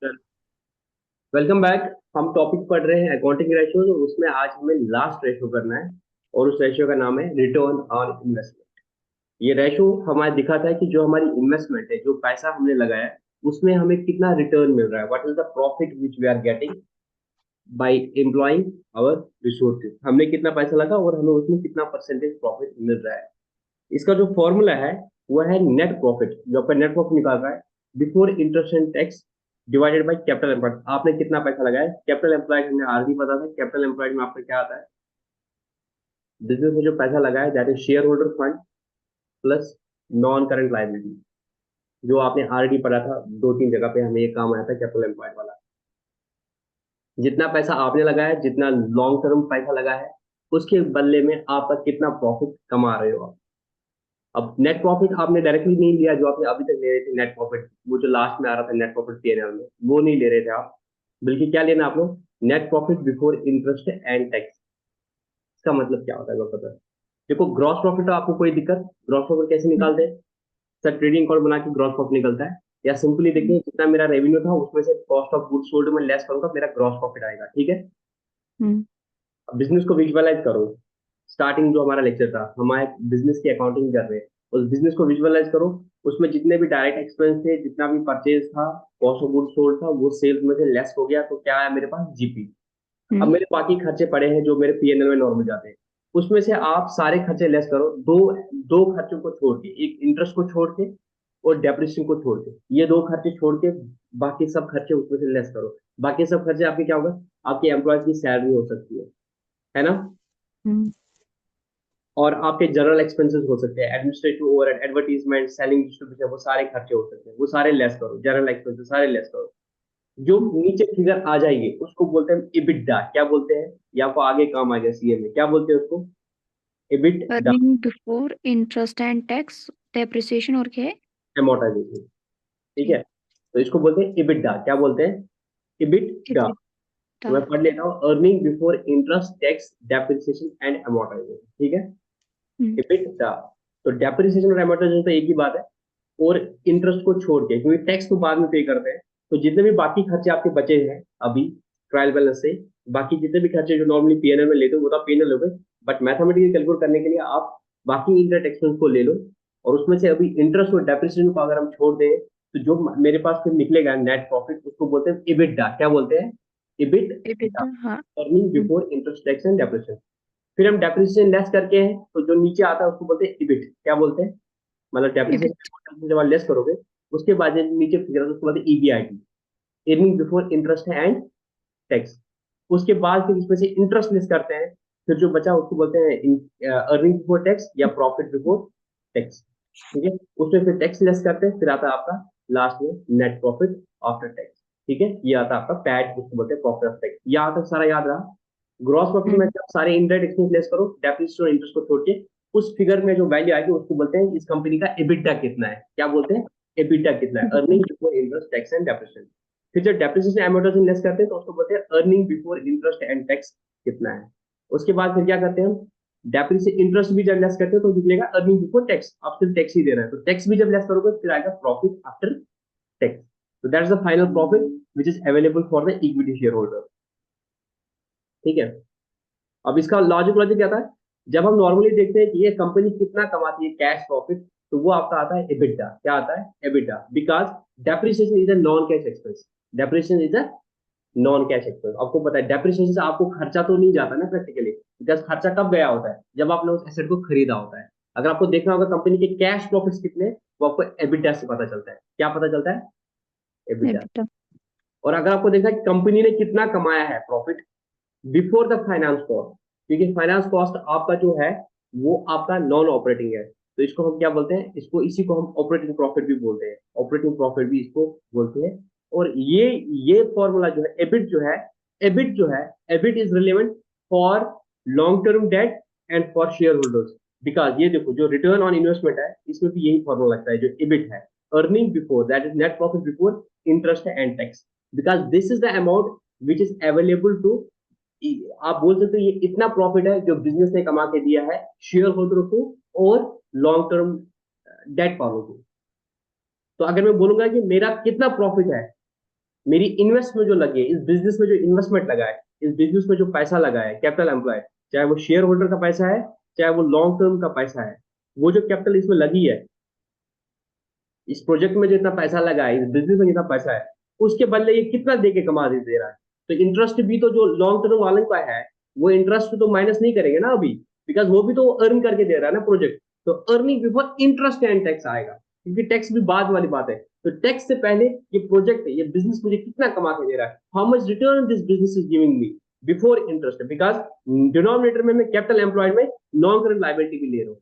Welcome back. हम topic पढ़ रहे हैं अकाउंटिंग रेशियोज और उसमें आज हमें लास्ट रेशियो करना है और उस रेशियो का नाम है रिटर्न ऑन इन्वेस्टमेंट। ये रेशियो हमारे दिखाता है कि जो हमारी इन्वेस्टमेंट है, जो पैसा हमने लगाया है, उसमें हमें कितना रिटर्न मिल रहा है। What is the profit which we are getting by employing our resources. हमने कितना पैसा लगा और हमें उसमें कितना परसेंटेज प्रॉफिट मिल रहा है। इसका जो फॉर्मूला है वो है नेट प्रॉफिट, जो आपका नेट प्रॉफिट निकाल रहा है before interest and tax divided by capital employed. आपने कितना पैसा लगाया। कैपिटल एम्प्लॉयड हमें आरडी पता था। कैपिटल एम्प्लॉयड में आपका क्या आता है, बिजनेस में जो पैसा लगाया that is share holder fund plus non current liability. जो आपने आरडी पढ़ा था, दो तीन जगह पे हमें ये काम आया था कैपिटल एम्प्लॉयड वाला। जितना पैसा आपने लगाया, जितना लॉन्ग टर्म पैसा लगा है, उसके बदले में आपका कितना प्रॉफिट कमा रहे हो आप। अब नेट प्रॉफिट आपने डायरेक्टली नहीं लिया, जो आपने अभी तक ले रहे थे नेट प्रॉफिट, वो जो लास्ट में आ रहा था नेट प्रॉफिट पीएनएल में, वो नहीं ले रहे थे आप। बल्कि क्या लेना आप लोग, net profit before interest and tax. इसका मतलब क्या होता है वो पता है। देखो, ग्रॉस प्रॉफिट तो आपको कोई दिक्कत, ग्रॉस प्रॉफिट कैसे निकालते हैं। सर ट्रेडिंग अकाउंट बना के ग्रॉस प्रॉफिट निकलता है, या सिंपली देखिए जितना मेरा रेवेन्यू था उसमें से कॉस्ट ऑफ गुड्स सोल्ड में लेस करूंगा, मेरा ग्रॉस प्रॉफिट आएगा। ठीक है। हम्म। अब बिजनेस को विजुअलाइज करो। स्टार्टिंग जो हमारा लेक्चर था, हमारे बिजनेस की अकाउंटिंग कर रहे हैं, उस बिजनेस को विजुअलाइज करो। उसमें जितने भी डायरेक्ट एक्सपेंस थे, जितना भी परचेज था, कॉस्ट ऑफ गुड सोल्ड था, वो सेल्स में से लेस हो गया, तो क्या आया मेरे पास, जीपी। अब हम्म। मेरे बाकी खर्चे पड़े हैं जो मेरे पीएनएल में नॉर्मल जाते हैं। उसमें से आप सारे खर्चे लेस करो, दो दो खर्चों को छोड़ के, एक इंटरेस्ट को छोड़ के और डेप्रिसिएशन को छोड़ के, ये दो खर्चे छोड़ के बाकी सब खर्चे उसमें से लेस करो। बाकी सब खर्चे आपके क्या होगा, आपके एम्प्लॉय की सैलरी हो सकती है ना। हम्म। और आपके जनरल एक्सपेंसेस हो सकते हैं, administrative overhead, advertisement, selling, distribution, वो सारे खर्चे हो सकते हैं, वो सारे लेस करो, जनरल एक्सपेंसेस सारे लेस करो। जो नीचे फिगर आ जाएगी उसको बोलते हैं इबिटडा। क्या बोलते हैं, या आपको आगे काम आ गया सीए में, क्या बोलते हैं उसको, EBITDA. Earning before interest and tax depreciation और क्या है? एमोर्टाइजेशन। ठीक ठीक। है। तो इसको बोलते हैं इबिटडा। क्या बोलते हैं, इबिटडा। EBITDA। तो मैं पढ़ लेता हूँ, earning before interest tax depreciation and amortisation. ठीक है। हम्म। इबिटडा। तो डेप्रिसिएशन और एमोर्टाइजेशन तो एक ही बात है। और इंटरेस्ट को छोड़ के, क्योंकि टैक्स तो बाद में पे करते हैं, तो जितने भी बाकी खर्चे आपके बचे हैं अभी ट्रायल बैलेंस से, बाकी जितने भी खर्चे जो नॉर्मली पीएनएल में लेते हो वो तो पीएनएल हो गए, बट मैथमेटिकली कैलकुलेट करने के लिए आप बाकी इंटरेस्ट एक्सपेंस को ले लो। और उसमें से अभी इंटरेस्ट और डेप्रिसिएशन को अगर हम छोड़ दें, तो जो मेरे पास फिर निकलेगा नेट प्रॉफिट, उसको बोलते हैं इबिटडा। क्या बोलते हैं, इबिटडा। EBITDA। हाँ। Earning hmm. Before interest tax and depreciation. फिर हम डेप्रिसिएशन लेस करके हैं, तो जो नीचे आता है उसको बोलते हैं इबिट। क्या बोलते हैं, मतलब EBITDA। डेप्रिसिएशन जब आप लेस करोगे, उसके बाद जो नीचे फिगर है उसके बाद EBIT, earning before interest and tax. उसके बाद फिर इसमें से इंटरेस्ट लेस करते हैं, फिर जो बचा उसको बोलते हैं अर्निंग बिफोर टैक्स या प्रॉफिट बिफोर टैक्स। ठीक है। उसमें फिर टैक्स लेस करते हैं, फिर आता है आपका लास्ट में नेट प्रॉफिट आफ्टर टैक्स। ठीक है। ये आता है आपका पैट, उसको बोलते हैं प्रॉफिट आफ्टर टैक्स। यहाँ तक सारा याद रहा। ग्रॉस प्रॉफिट में हम्म। से आप सारे इनडायरेक्ट एक्सपेंस लेस करो, डेप्रिसिएशन और इंटरेस्ट को छोड़ के, उस फिगर में जो वैल्यू आएगी उसको बोलते हैं इस कंपनी का एबिटा कितना है। क्या बोलते हैं, एबिटा कितना है, EBITDA। Earning before interest tax and depreciation. फिर जब डेप्रिसिएशन एमोर्टाइजेशन लेस करते हैं तो उसको बोलते हैं earning before interest and tax कितना है। उसके बाद फिर क्या करते हैं हम, डेप्रिसिएशन इंटरेस्ट भी जब लेस करते हैं तो निकलेगा अर्निंग बिफोर टैक्स। आप सिर्फ टैक्स ही दे रहे हैं, तो टैक्स भी जब लेस करोगे फिर आएगा प्रॉफिट आफ्टर टैक्स। तो that's the final profit which is available for the equity share holder. ठीक है। अब इसका लॉजिक क्या था, जब हम नॉर्मली देखते हैं कि ये कंपनी कितना कमाती है कैश प्रॉफिट, तो वो आपका आता है एबिटा। क्या आता है, EBITDA, because depreciation is a non cash expense. Depreciation is a non cash expense. आपको पता है डेप्रिसिएशन से आपको खर्चा तो नहीं जाता ना प्रैक्टिकली, बिकॉज खर्चा कब गया होता है, जब आपने उस एसेट को खरीदा होता है। अगर आपको देखना होगा कंपनी के कैश प्रॉफिट्स कितने, वो आपको एबिटा से पता चलता है। क्या पता चलता है, एबिटा। EBITDA। और अगर आपको देखना है कि कंपनी ने कितना कमाया है profit before the finance cost, क्योंकि फाइनेंस कॉस्ट आपका जो है वो आपका नॉन ऑपरेटिंग है, तो इसको हम क्या बोलते हैं, इसको इसी को हम ऑपरेटिंग प्रॉफिट भी बोलते हैं, ऑपरेटिंग प्रॉफिट भी इसको बोलते हैं। और ये फॉर्मूला जो है, एबिट जो है, एबिट जो है, EBIT is relevant for long term debt and for share holders. Because ये देखो, जो रिटर्न ऑन इन्वेस्टमेंट है इसमें भी यही फॉर्मूला लगता है, जो एबिट है, earning before, that is net profit before interest and tax. Because this is the amount which is available to, आप बोल सकते हो ये इतना प्रॉफिट है जो बिजनेस ने कमा के दिया है शेयर होल्डरों को और लॉन्ग टर्म डेट वालों को। तो अगर मैं बोलूंगा कि मेरा कितना प्रॉफिट है, मेरी इन्वेस्ट में जो लगी है, इस बिजनेस में जो इन्वेस्टमेंट लगा है, इस बिजनेस में जो पैसा लगा है, कैपिटल एम्प्लॉय, चाहे वो शेयर होल्डर का पैसा है, चाहे वो लॉन्ग टर्म का पैसा है, वो जो कैपिटल इसमें लगी है, इस प्रोजेक्ट में जितना पैसा लगा है, इस बिजनेस में जितना पैसा है, उसके बदले ये कितना दे के कमा दे रहा है। तो इंटरेस्ट भी तो जो लॉन्ग टर्म वाले का है, वो इंटरेस्ट तो माइनस नहीं करेंगे ना अभी, बिकॉज वो भी तो अर्न करके दे रहा है ना प्रोजेक्ट। तो earning before interest and tax आएगा, क्योंकि टैक्स भी बाद वाली बात है। तो टैक्स से पहले ये प्रोजेक्ट, ये बिजनेस मुझे कितना कमा के दे रहा है, how much return this business is giving me before interest, because denominator में मैं कैपिटल एम्प्लॉयड में नॉन करंट लाइबिलिटी भी ले रहा हूँ।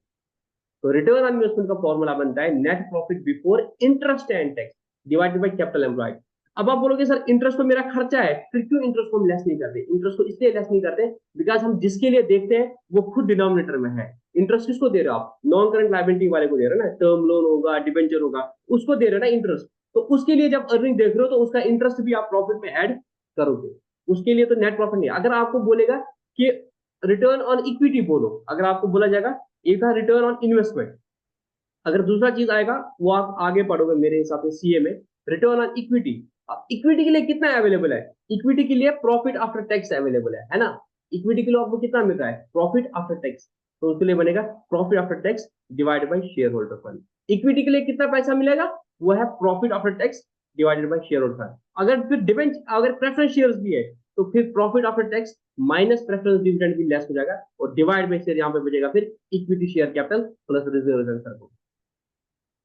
तो रिटर्न ऑन इन्वेस्टमेंट का फॉर्मूला बनता है net profit before interest and tax divided by capital employed. अब आप बोलोगे सर इंटरेस्ट तो मेरा खर्चा है, फिर क्यों इंटरेस्ट को हम लेस नहीं करते? इंटरेस्ट को इसलिए लेस नहीं करते बिकॉज हम जिसके लिए देखते हैं वो खुद डिनोमिनेटर में है। इंटरेस्ट किसको दे रहे हो आप? नॉन करंट लायबिलिटी वाले को दे रहे हो ना, टर्म लोन होगा, डिबेंचर होगा, उसको दे रहे हो ना इंटरेस्ट। तो उसके लिए जब अर्निंग देख रहे हो तो उसका इंटरेस्ट भी आप प्रॉफिट में ऐड करोगे। उसके लिए तो नेट प्रॉफिट नहीं। अगर आपको बोलेगा कि रिटर्न ऑन इक्विटी बोलो, अगर आपको बोला जाएगा, एक था रिटर्न ऑन इन्वेस्टमेंट, अगर दूसरा चीज आएगा वो आप आगे पढ़ोगे मेरे हिसाब से सीए में, रिटर्न ऑन इक्विटी। अब इक्विटी के लिए कितना अवेलेबल है? इक्विटी के लिए प्रॉफिट आफ्टर टैक्स अवेलेबल है ना। इक्विटी के लिए आपको कितना मिल रहा है? Profit after tax. तो उसके लिए बनेगा profit after tax divided bye share holder fund. Equity के लिए कितना पैसा मिलेगा? वो है profit after tax divided bye share holder fund. अगर फिर डिवेंच, अगर प्रेफरेंस शेयर्स भी है तो फिर profit after tax minus preference dividend भी लेस हो जाएगा और डिवाइड बाय शेयर यहाँ पे बचेगा फिर equity share capital plus reserve return.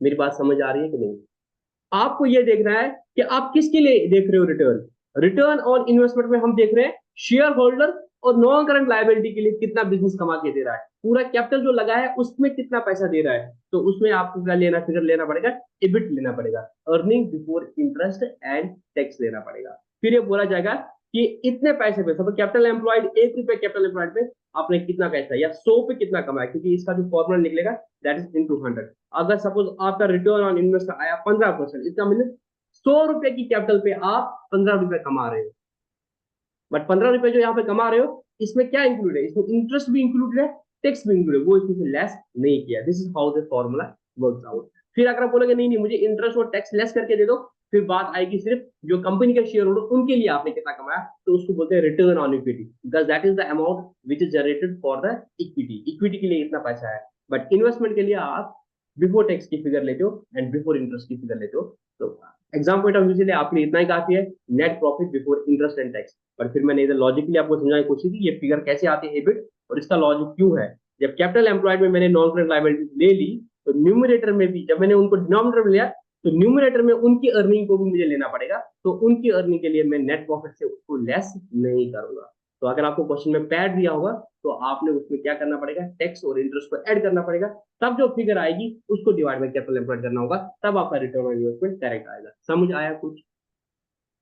मेरी बात समझ आ रही है कि नहीं? आपको ये देखना है कि आप किसके लिए देख रहे हो रिटर्न। रिटर्न ऑन इन्वेस्टमेंट में हम देख रहे हैं शेयर होल्डर और नॉन करंट लायबिलिटी के लिए कितना बिजनेस कमा के दे रहा है, पूरा कैपिटल जो लगा है उसमें कितना पैसा दे रहा है। तो उसमें आपको क्या लेना, फिगर लेना पड़ेगा, इबिट लेना पड़ेगा, earning before interest and tax लेना पड़ेगा। फिर ये बोला जाएगा कि इतने पैसे पे, सब कैपिटल एम्प्लॉयड, 1 रुपए कैपिटल एम्प्लॉयड पे आपने कितना पैसा या 100 पे कितना कमाया, क्योंकि इसका जो फॉर्मूला निकलेगा दैट इज इन 200। अगर सपोज आपका रिटर्न ऑन इन्वेस्ट आया 15%, इसका मतलब 100 रुपए की कैपिटल पे आप 15 रुपए कमा रहे हो। बट 15 रुपए जो यहाँ पे कमा रहे हो, इसमें क्या इंक्लूड है? इसमें इंटरेस्ट भी इंक्लूड है, टैक्स भी इंक्लूड है, वो इसमें लेस नहीं किया। This is how the formula works out. फिर अगर आप बोलोगे नहीं नहीं मुझे इंटरेस्ट और टैक्स लेस करके दे दो, फिर बात आएगी सिर्फ जो कंपनी के शेयर होल्डर उनके लिए आपने कितना कमाया, तो उसको बोलते हैं return on equity, because that is the amount which is generated for the equity. Equity के लिए इतना पैसा है, बट इन्वेस्टमेंट के लिए आप बिफोर टैक्स की फिगर लेते हो एंड बिफोर इंटरेस्ट की फिगर लेते हो। तो एग्जाम पॉइंट ऑफ व्यू से लिए आपके लिए इतना ही काफी है, net profit before interest and tax. पर फिर मैंने इधर लॉजिकली आपको समझाने की कोशिश की ये फिगर कैसे आती है एबिट, और इसका लॉजिक क्यों है। जब कैपिटल एम्प्लॉयड में मैंने नॉन करंट लायबिलिटी ले ली, तो न्यूमरेटर में भी जब मैंने उनको डिनोमिनेटर में लिया, तो न्यूमरेटर में उनकी अर्निंग को भी मुझे लेना पड़ेगा। तो उनकी अर्निंग के लिए मैं नेट प्रॉफिट से उसको लेस नहीं करूंगा। तो अगर आपको क्वेश्चन में पैड दिया होगा तो आपने उसमें क्या करना पड़ेगा, टैक्स और इंटरेस्ट को ऐड करना पड़ेगा, तब जो फिगर आएगी उसको डिवाइड बाय कैपिटल एम्प्लॉयड करना होगा, तब आपका रिटर्न ऑन इन्वेस्टमेंट करेक्ट आएगा। समझ आया कुछ?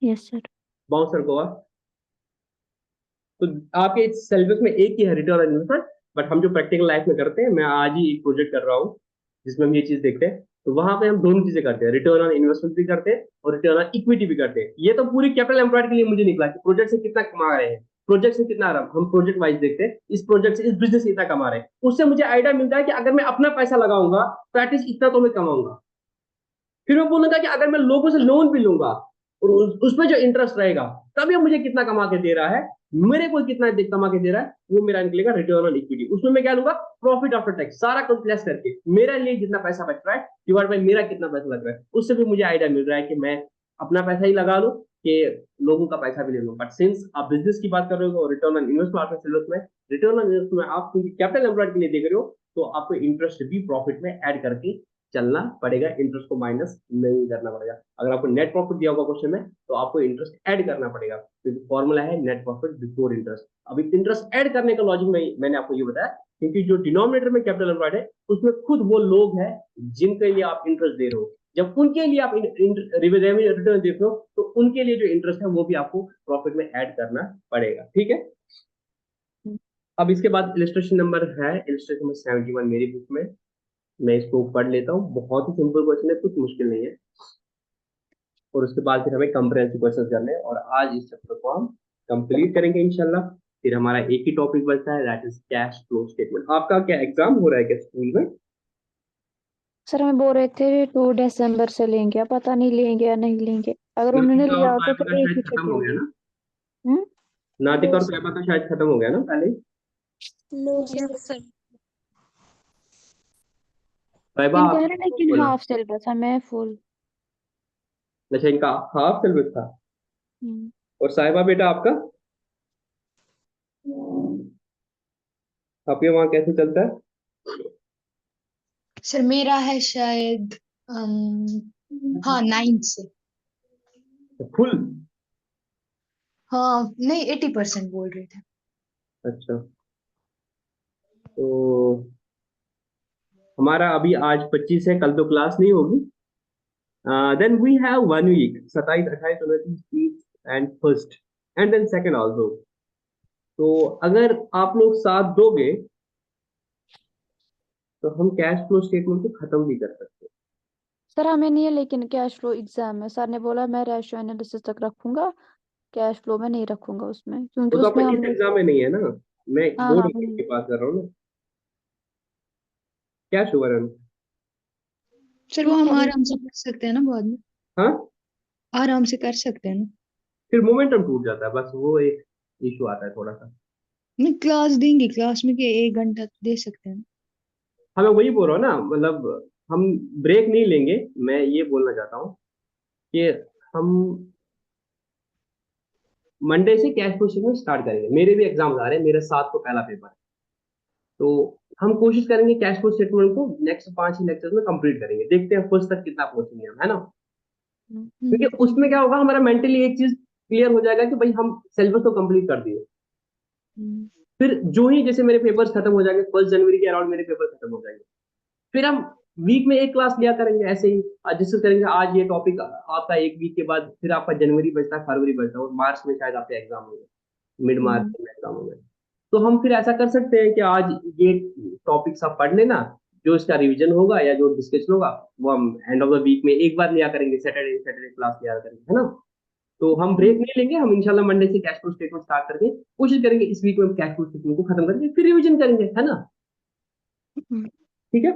Yes, sir. बाउंसर गोवा। तो आपके सिलेबस में एक ही है रिटर्न ऑन इन्वेस्टमेंट, बट हम जो प्रैक्टिकल लाइफ में करते हैं, मैं आज ही एक प्रोजेक्ट कर रहा हूँ जिसमें हम ये चीज देखते हैं, तो वहां पे हम दोनों चीजें करते हैं, रिटर्न ऑन इन्वेस्टमेंट भी करते हैं और रिटर्न ऑन इक्विटी भी करते हैं। ये तो पूरी कैपिटल एम्प्लॉयड के लिए मुझे निकला कि प्रोजेक्ट से कितना कमा रहे हैं, प्रोजेक्ट से कितना आ रहा, हम प्रोजेक्ट वाइज देखते हैं, इस प्रोजेक्ट से, इस बिजनेस से इतना कमा रहे हैं, उससे मुझे आइडिया मिलता है कि अगर मैं अपना पैसा लगाऊंगा तो एटलीस्ट इतना तो मैं कमाऊंगा। फिर मैं बोलूंगा कि अगर मैं लोगों से लोन भी लूंगा और उसमें जो इंटरेस्ट रहेगा, तब ये मुझे कितना कमा के दे रहा है, मेरे को कितना कमा के दे रहा है, वो मेरा निकलेगा रिटर्न ऑन इक्विटी। उसमें मैं क्या लूंगा, प्रॉफिट आफ्टर टैक्स, सारा कुछ लेस करके मेरे लिए जितना पैसा बच रहा है डिवाइड बाय मेरा कितना पैसा लग रहा है, उससे भी मुझे आइडिया मिल रहा है कि मैं अपना पैसा ही लगा लूं कि लोगों का पैसा भी ले लूं। बट सिंस आप बिजनेस की बात कर रहे हो, रिटर्न ऑन इन्वेस्टमेंट आपके सिलेबस में, रिटर्न ऑन इन्वेस्टमेंट आप कैपिटल एम्प्लॉयड के लिए देख रहे हो, तो आपको इंटरेस्ट भी प्रॉफिट में ऐड करके चलना पड़ेगा, इंटरेस्ट को माइनस नहीं करना पड़ेगा। अगर आपको नेट प्रॉफिट दिया होगा क्वेश्चन में, तो आपको इंटरेस्ट ऐड करना पड़ेगा, क्योंकि फॉर्मूला है नेट प्रॉफिट बिफोर इंटरेस्ट। अभी इंटरेस्ट ऐड करने का लॉजिक मैंने आपको ये बताया, क्योंकि जो डिनोमिनेटर में कैपिटल एम्प्लॉयड है उसमें खुद वो लोग हैं जिनके लिए आप इंटरेस्ट दे रहे हो, जब उनके लिए आप रिटर्न देते हो तो उनके लिए जो इंटरेस्ट है वो भी आपको प्रॉफिट में ऐड करना पड़ेगा। ठीक है, अब इसके बाद इलिस्ट्रेशन नंबर है, इलिस्ट्रेशन नंबर 71 मेरी बुक में, मैं इसको पढ़ लेता हूँ। बहुत ही सिंपल क्वेश्चन है, कुछ मुश्किल नहीं है। और उसके बाद फिर हमें कंप्रेहेंसिव क्वेश्चन करने हैं और आज इस चैप्टर को हम कंप्लीट करेंगे इंशाल्लाह। फिर हमारा एक ही टॉपिक बचता है, that is cash flow statement. आपका क्या एग्जाम हो रहा है क्या स्कूल में? सर हमें बोल रहे थे 2 दिसंबर से लेंगे, अब पता नहीं लेंगे या नहीं लेंगे। अगर उन्होंने नातिका और लिया होता साइबा तो का एक शायद ही खत्म छुट्टी हो गया होगी। ना। हम्म। नातिका लो और सर। साइबा का शायद खत्म हो गया ना पहले। लो सर। Yes sir. साइबा इनका है आपने ना, किसको लेकिन बोला? हाफ सिलेबस हमें फुल। अच्छा, इनका हाफ सिलेबस था। हम्म। और साहिबा बेटा आपका, आपके वहाँ कैसे चलता है? सर मेरा है शायद हाँ 9 से। फुल? हाँ नहीं 80% बोल रहे थे। अच्छा, तो हमारा अभी आज 25 है, कल तो क्लास नहीं होगी। Then we have 1 week, 27, 28, 29, 30 and first, and then second also. तो अगर आप लोग साथ दोगे तो हम कैश फ्लो स्टेटमेंट को खत्म भी कर सकते हैं। सर हमें नहीं है, लेकिन कैश फ्लो एग्जाम है। सर ने बोला मैं रेशियो एनालिसिस तक रखूंगा, कैश फ्लो में नहीं रखूंगा उसमें, क्योंकि वो तो उसमें आपका इस हमने। एग्जाम में नहीं है ना, मैं हाँ बोर्ड हाँ एग्जाम वही। की बात कर रहा हूँ ना। क्या शुगर है? सर वो हम आराम से कर सकते हैं ना बाद में। हाँ, आराम से कर सकते हैं ना। फिर मोमेंटम टूट जाता है, बस वो एक इशू आता है थोड़ा सा। नहीं क्लास देंगे, क्लास में के 1 घंटा तो दे सकते हैं। हाँ, मैं वही बोल रहा हूँ ना, मतलब हम ब्रेक नहीं लेंगे। मैं ये बोलना चाहता हूँ कि हम मंडे से कैश फ्लो स्टेटमेंट स्टार्ट करेंगे। मेरे भी एग्जाम आ रहे हैं, मेरे 7 को पहला पेपर है। तो हम कोशिश करेंगे कैश फ्लो स्टेटमेंट को नेक्स्ट 5 ही लेक्चर्स में कंप्लीट करेंगे। देखते हैं फर्स्ट तक कितना पहुंचेंगे हम, है ना। क्योंकि उसमें क्या होगा, हमारा मेंटली एक चीज क्लियर हो जाएगा कि भाई हम सिलेबस तो कंप्लीट कर दिए। फिर जो ही जैसे मेरे पेपर्स खत्म हो जाएंगे, 1 जनवरी के अराउंड मेरे पेपर खत्म हो जाएंगे, फिर हम वीक में एक क्लास लिया करेंगे ऐसे ही। आज डिस्कस करेंगे, आज ये टॉपिक आपका, एक वीक के बाद फिर आपका जनवरी बचता है, फरवरी बचता है, और मार्च में शायद आपके एग्जाम होंगे, मिड मार्च में एग्जाम होंगे। तो हम फिर ऐसा कर सकते हैं कि आज ये टॉपिक सब पढ़ लेना, जो इसका रिवीजन होगा या जो डिस्कशन होगा वो हम एंड ऑफ द वीक में एक बार लिया करेंगे, सैटरडे सैटरडे क्लास लिया करेंगे, है ना। तो हम ब्रेक नहीं लेंगे, हम इंशाल्लाह मंडे से कैश फ्लो स्टेटमेंट स्टार्ट करके कोशिश करेंगे इस वीक में कैश फ्लो स्टेटमेंट को खत्म करके फिर रिवीजन करेंगे, है ना। ठीक है।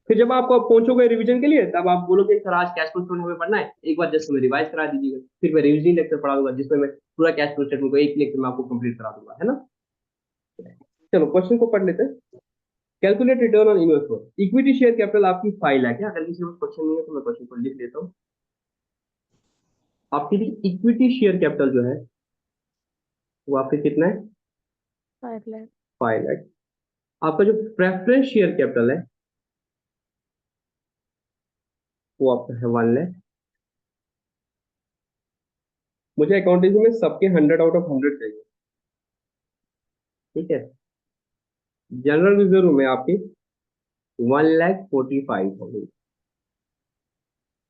फिर जब आप पहुंचोगे रिवीजन के लिए, तब आप बोलोगे सर आज कैश फ्लो स्टेटमेंट हमें पढ़ना है, एक बार जस्ट हमें रिवाइज करा दीजिएगा। फिर मैं रिवीजन लेक्चर पढ़ा दूंगा जिसमें मैं पूरा कैश फ्लो स्टेटमेंट को एक लेक्चर में आपको कंप्लीट करा दूंगा, है ना। चलो क्वेश्चन को पढ़ लेते हैं। Calculate return on investment. Equity share capital आपकी 5 लाख है। अगर किसी को क्वेश्चन नहीं है तो मैं क्वेश्चन को लिख लेता हूँ। आपकी इक्विटी शेयर कैपिटल जो है वो आपके कितना है? 5 लाख। 5 लाख। आपका जो प्रेफरेंस शेयर कैपिटल है वो आपका है 1 लाख। मुझे अकाउंटेंसी में सबके 100 आउट ऑफ 100 चाहिए, ठीक है। जनरल रिजर्व में आपकी 1,45,000।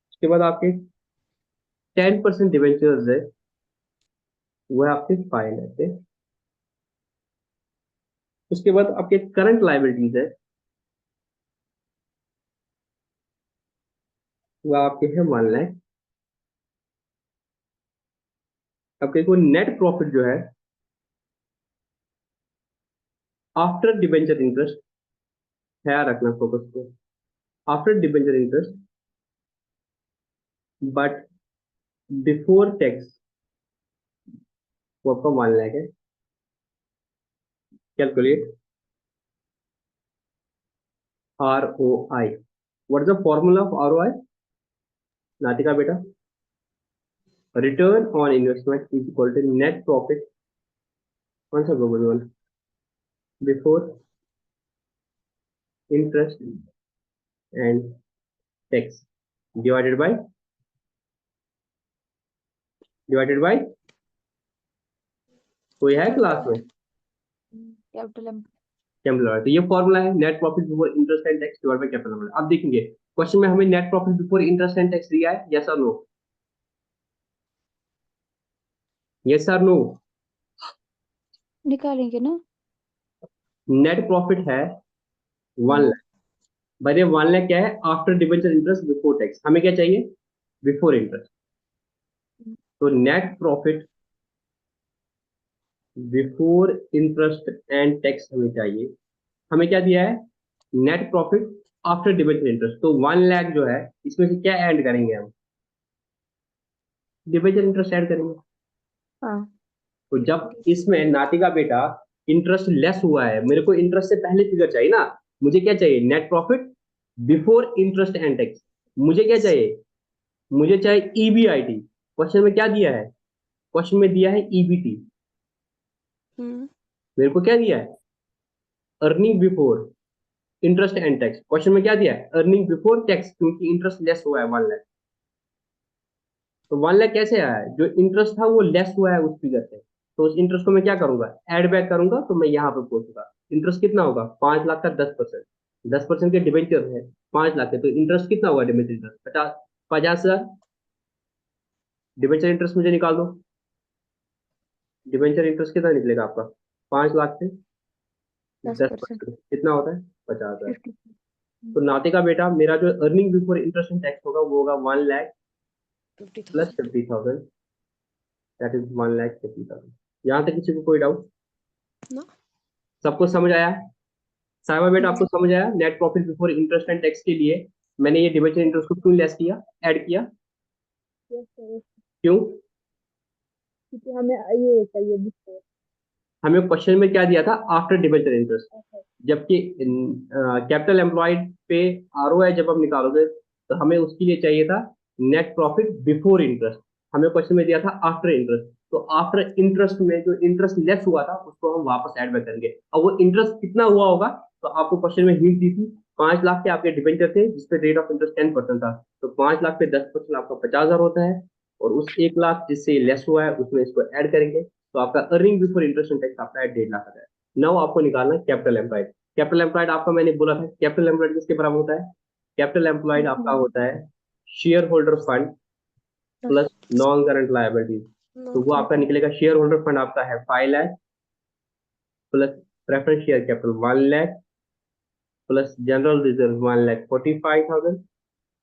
उसके बाद आपके 10% डिवेंचर्स है, वो है आपके 5 लाख है। उसके बाद आपके करंट लाइबिलिटीज है, वो आपके है 1 लाख। आपके को नेट प्रॉफिट जो है आफ्टर डिवेंचर इंटरेस्ट, ख्याल रखना फोकस को, after debenture interest but before tax, वो आपका 1 लाख है। Calculate R O I. What is the formula of R O I, Natika बेटा? Return on investment is equal to net profit, कौन सा Google one, before interest and tax, divided by कोई है class में? Capital. Capital. तो ये formula है, net profit before interest and tax divide by capital. अब देखेंगे क्वेश्चन में हमें net profit before interest and tax दिया है, यस और नो? यस और नो? निकालेंगे ना। नेट प्रॉफिट है 1 लाख। भाई 1 लाख क्या है? After debenture interest before tax. हमें क्या चाहिए? Before interest. तो net profit before interest and tax हमें चाहिए। हमें क्या दिया है? Net profit after debenture interest. तो 1 लाख जो है इसमें से क्या ऐड करेंगे हम? डिबेंचर इंटरेस्ट ऐड करेंगे। हाँ तो जब इसमें नाती का बेटा इंटरेस्ट लेस हुआ है, मेरे को इंटरेस्ट से पहले फिगर चाहिए ना, मुझे क्या चाहिए, net profit before interest and tax. मुझे क्या चाहिए, मुझे चाहिए ईबीआईटी। क्वेश्चन में क्या दिया है, क्वेश्चन में दिया है ईबीटी। मेरे को क्या दिया है, earning before interest and tax. Question में क्या दिया है, अर्निंग बिफोर टैक्स, क्योंकि इंटरेस्ट लेस हुआ है 1 लाख। तो 1 लाख कैसे आया है, जो इंटरेस्ट था वो लेस हुआ है उस फिगर से, तो उस इंटरेस्ट को मैं क्या करूंगा, एड बैक करूंगा, तो मैं यहाँ पे पहुंचूंगा। इंटरेस्ट कितना होगा, 5 लाख का 10%, 10% के डिबेंचर है 5 लाख के, तो इंटरेस्ट कितना होगा, डिबेंचर इंटरेस्ट 50,000। डिबेंचर इंटरेस्ट मुझे निकाल दो, डिबेंचर इंटरेस्ट कितना निकलेगा आपका, 5 लाख से 10%। 10% कितना होता है, 50,000। 50। तो नाते का बेटा मेरा जो earning before interest and tax होगा वो होगा 1 लाख प्लस 50,000, दैट इज 1,50,000। यहाँ तक किसी को कोई डाउट, No. सबको समझ आया, साहिबा बेटा Yes, आपको समझ आया, net profit before interest and tax के लिए मैंने ये डिबेंचर इंटरेस्ट को क्यों लेस किया, ऐड किया, yes, sir. क्यों, क्योंकि हमें ये चाहिए before। हमें क्वेश्चन में क्या दिया था, आफ्टर डिबेंचर इंटरेस्ट, जबकि कैपिटल एम्प्लॉयड पे आरओआई जब हम निकालोगे तो हमें उसके लिए चाहिए था नेट प्रॉफिट बिफोर इंटरेस्ट, हमें क्वेश्चन में दिया था आफ्टर इंटरेस्ट। तो आफ्टर इंटरेस्ट में जो इंटरेस्ट लेस हुआ था उसको हम वापस ऐड बैक करेंगे। अब वो इंटरेस्ट कितना हुआ होगा, तो आपको क्वेश्चन में हिंट दी थी, 5 लाख के आपके डिबेंचर थे जिसपे रेट ऑफ इंटरेस्ट 10% था, तो 5 लाख पे 10% आपका 50,000 होता है, और उस 1 लाख जिससे लेस हुआ है उसमें इसको ऐड करेंगे, तो आपका earning before interest and tax आपका 1.5 लाख आता है। नाउ आपको निकालना है कैपिटल एम्प्लॉयड। कैपिटल एम्प्लॉयड आपका मैंने बोला था, कैपिटल एम्प्लॉयड किसके बराबर होता है, कैपिटल एम्प्लॉयड आपका होता है share holder fund plus non current liabilities. तो वो आपका निकलेगा, शेयर होल्डर फंड आपका है 5 lakh plus preference share capital 1 lakh plus general reserve 1,45,000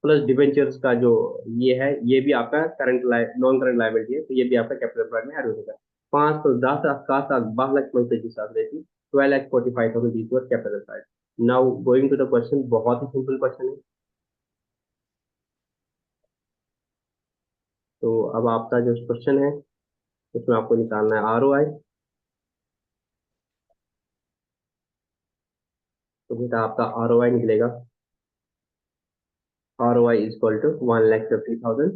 plus debentures का जो ये है, ये भी आपका करंट नॉन करंट लायबिलिटी है, तो ये भी आपका कैपिटल एम्प्लॉयड में ऐड हो जाएगा। 5 तो 10 7 12 लाख मंथ के साथ रहती, 12,45,000 this was capital employed. Now going to the question, बहुत ही सिंपल क्वेश्चन है। तो अब आपका जो क्वेश्चन है उसमें आपको निकालना है आरओआई। तो बेटा आपका आरओआई निकलेगा, ROI is equal to 1,50,000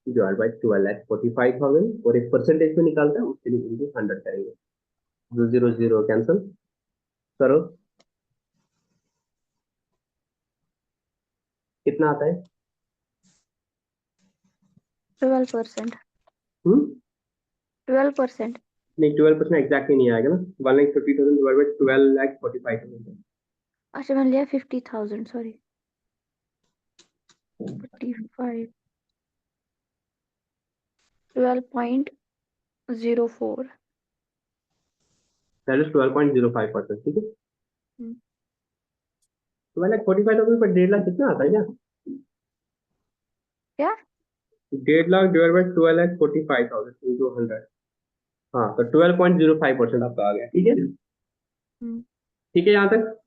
divide by 12,45,000, और एक परसेंटेज में निकालता है उसके लिए इंटू 100 करेंगे, 0 0 कैंसिल करो, कितना आता है, 12%। हम्म 12%। नहीं 12% एग्जैक्टली नहीं आएगा ना, 1,50,000 डिवाइड बाई 12,45,000। अच्छा मैंने लिया 50,000, सॉरी 45। 12.04। दैट इज 12.05%, ठीक है। हम्म। 12,45,000 पर 1.5 लाख कितना आता है क्या, क्या 1.5 लाख डिवाइड बाई 12,45,000 इंटू 100, हाँ तो 12.05% आपका आ गया, ठीक है। ठीक है यहाँ तक।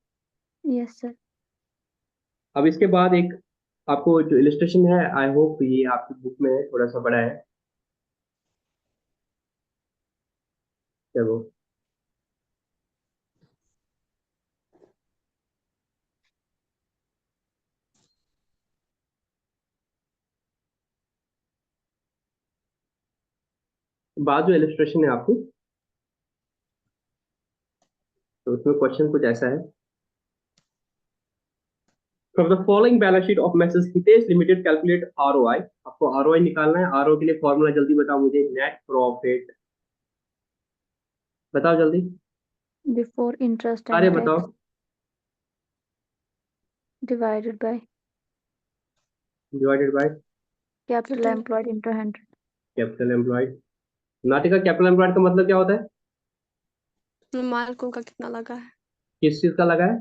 Yes sir. अब इसके बाद एक आपको जो इलिस्ट्रेशन है, आई होप ये आपकी बुक में है, थोड़ा सा बड़ा है, चलो बाद जो इलिस्ट्रेशन है आपकी, तो उसमें क्वेश्चन कुछ ऐसा है, from the following balance sheet of message Hitesh limited calculate ROI. आपको आरओआई निकालना है, आरओ के लिए फॉर्मूला जल्दी बताओ मुझे, नेट प्रॉफिट, बताओ जल्दी, बिफोर इंटरेस्ट अरे एंड बताओ, tax divided by divided by capital employed into 100। Capital employed. नाटिका कैपिटल एम्प्लॉयड का मतलब क्या होता है, मार्को का कितना लगा है? किस चीज का लगा है,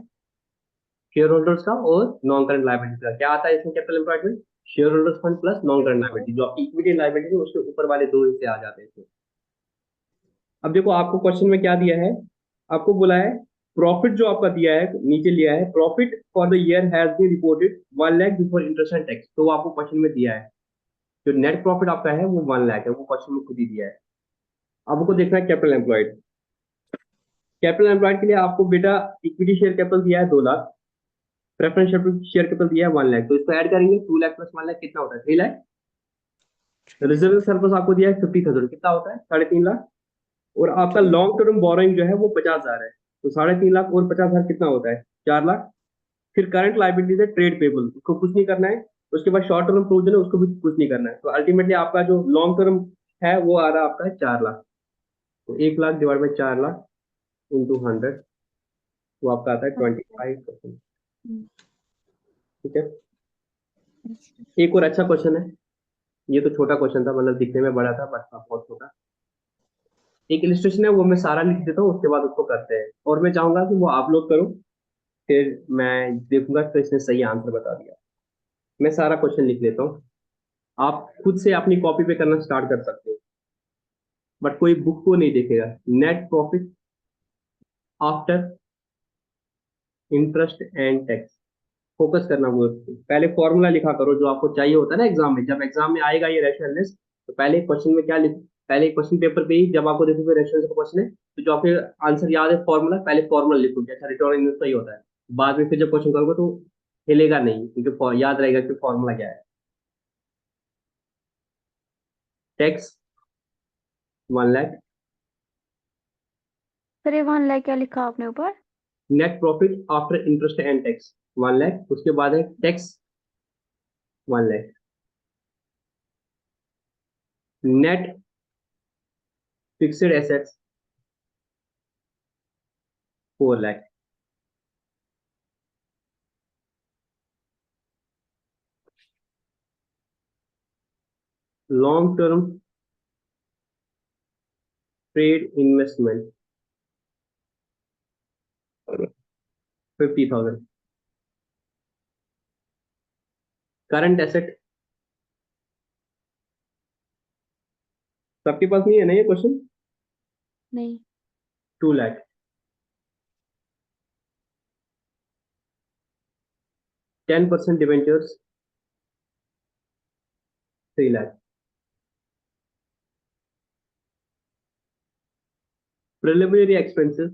शेयर होल्डर्स का और नॉन करंट लायबिलिटी का। क्या आता है इसमें कैपिटल एम्प्लॉयड में, share holders fund plus non current liability, जो आपकी इक्विटी लायबिलिटी है उसके ऊपर वाले दो हिस्से आ जाते हैं इसमें। अब देखो आपको क्वेश्चन में क्या दिया है, आपको बोला है प्रॉफिट जो आपका दिया है नीचे लिया है, profit for the year has been reported 1 lakh before interest and tax, तो वो आपको क्वेश्चन में दिया है। जो नेट प्रॉफिट आपका है वो 1 लाख है, वो क्वेश्चन में खुद ही दिया है। अब आपको देखना है कैपिटल एम्प्लॉयड। कैपिटल एम्प्लॉयड के लिए आपको बेटा इक्विटी शेयर कैपिटल दिया है 2 लाख, प्रेफरेंस शेयर कैपिटल दिया है 1 लाख, तो इसको ऐड करेंगे 2 लाख प्लस 1 लाख कितना होता है 3 लाख। रिजर्व सरप्लस आपको दिया है 50,000, कितना होता है 3.5 लाख। और आपका लॉन्ग टर्म बोरोइंग जो है वो 50,000 है, तो 3.5 लाख और 50,000 कितना होता है 4 लाख। फिर करंट लाइबिलिटीज है ट्रेड पेबल, उसको कुछ नहीं करना है। उसके बाद शॉर्ट टर्म प्रोविजन है, उसको भी कुछ नहीं करना है। तो अल्टीमेटली आपका जो लॉन्ग टर्म है वो आ रहा है आपका 4 लाख। तो 1 lakh divide by 4 lakh into 100, वो आपका आता है 25%। ठीक है। एक और अच्छा क्वेश्चन है, ये तो छोटा क्वेश्चन था, मतलब दिखने में बड़ा था बट था बहुत छोटा। एक इलिस्ट्रेशन है वो मैं सारा लिख देता हूँ, उसके बाद उसको करते हैं, और मैं चाहूंगा कि वो आप लोग करो, फिर मैं देखूंगा तो इसने सही आंसर बता दिया। मैं सारा क्वेश्चन लिख लेता हूँ, आप खुद से अपनी कॉपी पे करना स्टार्ट कर सकते हो, बट कोई बुक को नहीं देखेगा। Net profit after interest and tax, focus करना वो। पहले फॉर्मूला लिखा करो जो आपको चाहिए होता है ना एग्जाम में, जब एग्जाम में आएगा ये रेशनलनेस, तो पहले क्वेश्चन में क्या लिख, पहले क्वेश्चन पेपर पे ही जब आपको देखोगे रेशनल का क्वेश्चन है, तो जो आपके आंसर याद है फॉर्मूला, पहले फॉर्मूला लिखोगे, अच्छा रिटर्न इनवेस्ट सही होता है। बाद में फिर जब क्वेश्चन करोगे तो हिलेगा नहीं, क्योंकि याद रहेगा कि फॉर्मूला क्या है। टैक्स 1 लाख, सर ये 1 लाख क्या लिखा आपने ऊपर? Net profit after interest and tax 1 lakh, उसके बाद है tax 1 lakh, net fixed assets 4 lakh, long term trade investment 50,000, current asset, सबके पास नहीं है ना ये क्वेश्चन, नहीं। 2 lakh, 10% debentures 3 lakh, preliminary expenses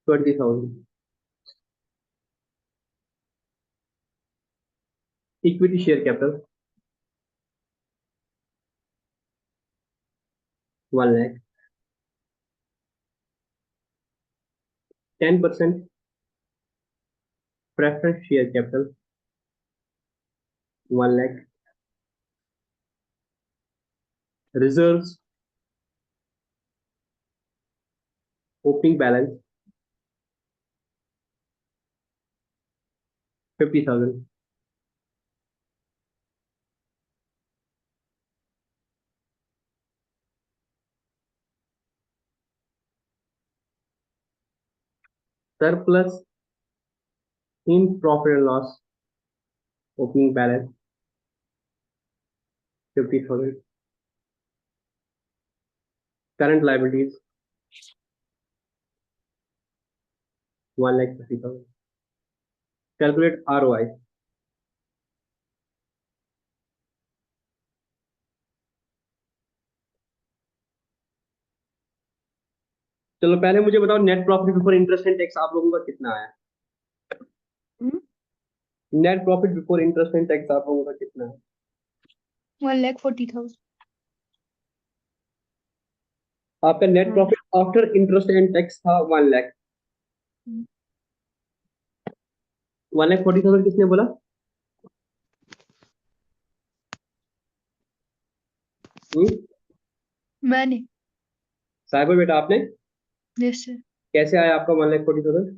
20,000, equity share capital 1 lakh, 10% preference share capital 1 lakh, reserves opening balance 50,000, surplus in profit and loss opening balance 50,000, current liabilities 1,50,000। Calculate ROI। चलो पहले मुझे बताओ net profit before interest and tax आप लोगों का कितना आया। Hmm? Net profit before interest and tax आप लोगों का कितना है? 1,40,000। आपका net profit after interest and tax था 1 लाख। 1,40,000 किसने बोला? मैंने। साहिबा बेटा आपने? जैसे कैसे आया आपका 1,40,000?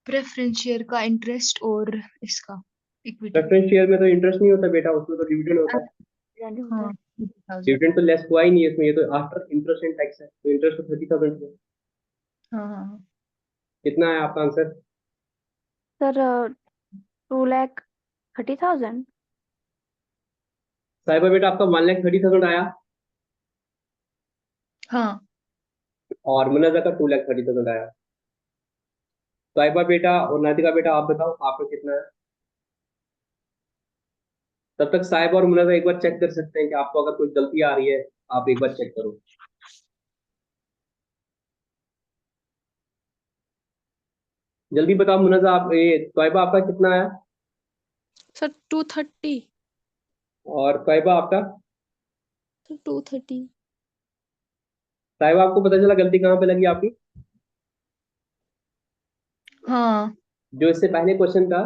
प्रेफरेंस शेयर का इंटरेस्ट और इसका इक्विटी। प्रेफरेंस शेयर में तो इंटरेस्ट नहीं होता बेटा, उसमें तो डिविडेंड होता है। हाँ 30,000। डिविडेंड तो लेस हुआ ही नहीं है इसमें, ये तो आफ्टर इंटरेस्ट एंड टैक्स है, तो इंटरेस्ट तो 30,000 है। हाँ हाँ हाँ। कितना है आपका आंसर? सर 2,30,000। साहिबा बेटा आपका 1,30,000 आया, हाँ और मुनाजा का 2,30,000 आया। साहिबा बेटा और नादिका बेटा आप बताओ आपका कितना है? तब तक साहिब और मुनव्वर एक बार चेक कर सकते हैं कि आपको अगर कोई गलती आ रही है, आप एक बार चेक करो। जल्दी बताओ मुनव्वर, आप ये तोयबा आपका कितना आया? सर 230। और तोयबा आपका? सर 230। साहिबा आपको पता चला गलती कहाँ पे लगी आपकी? हाँ जो इससे पहले क्वेश्चन था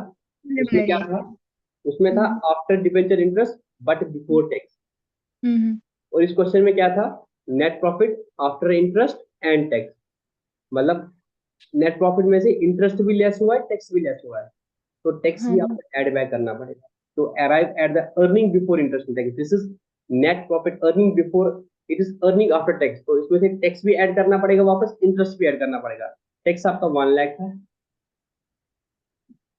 उसमें क्या preliminary। था? उसमें था after debenture interest but before tax. Hmm और इस क्वेश्चन में क्या था? Net profit after interest and tax. मतलब नेट प्रॉफिट में से इंटरेस्ट भी लेस हुआ है, टैक्स भी लेस हुआ है, तो टैक्स भी हम्म आपको ऐड बैक करना पड़ेगा। तो arrive at the earning before interest and tax, this is net profit earning before, it is earning after tax. तो इसमें से टैक्स भी ऐड करना पड़ेगा, वापस इंटरेस्ट भी ऐड करना पड़ेगा। टैक्स आपका 1 लाख था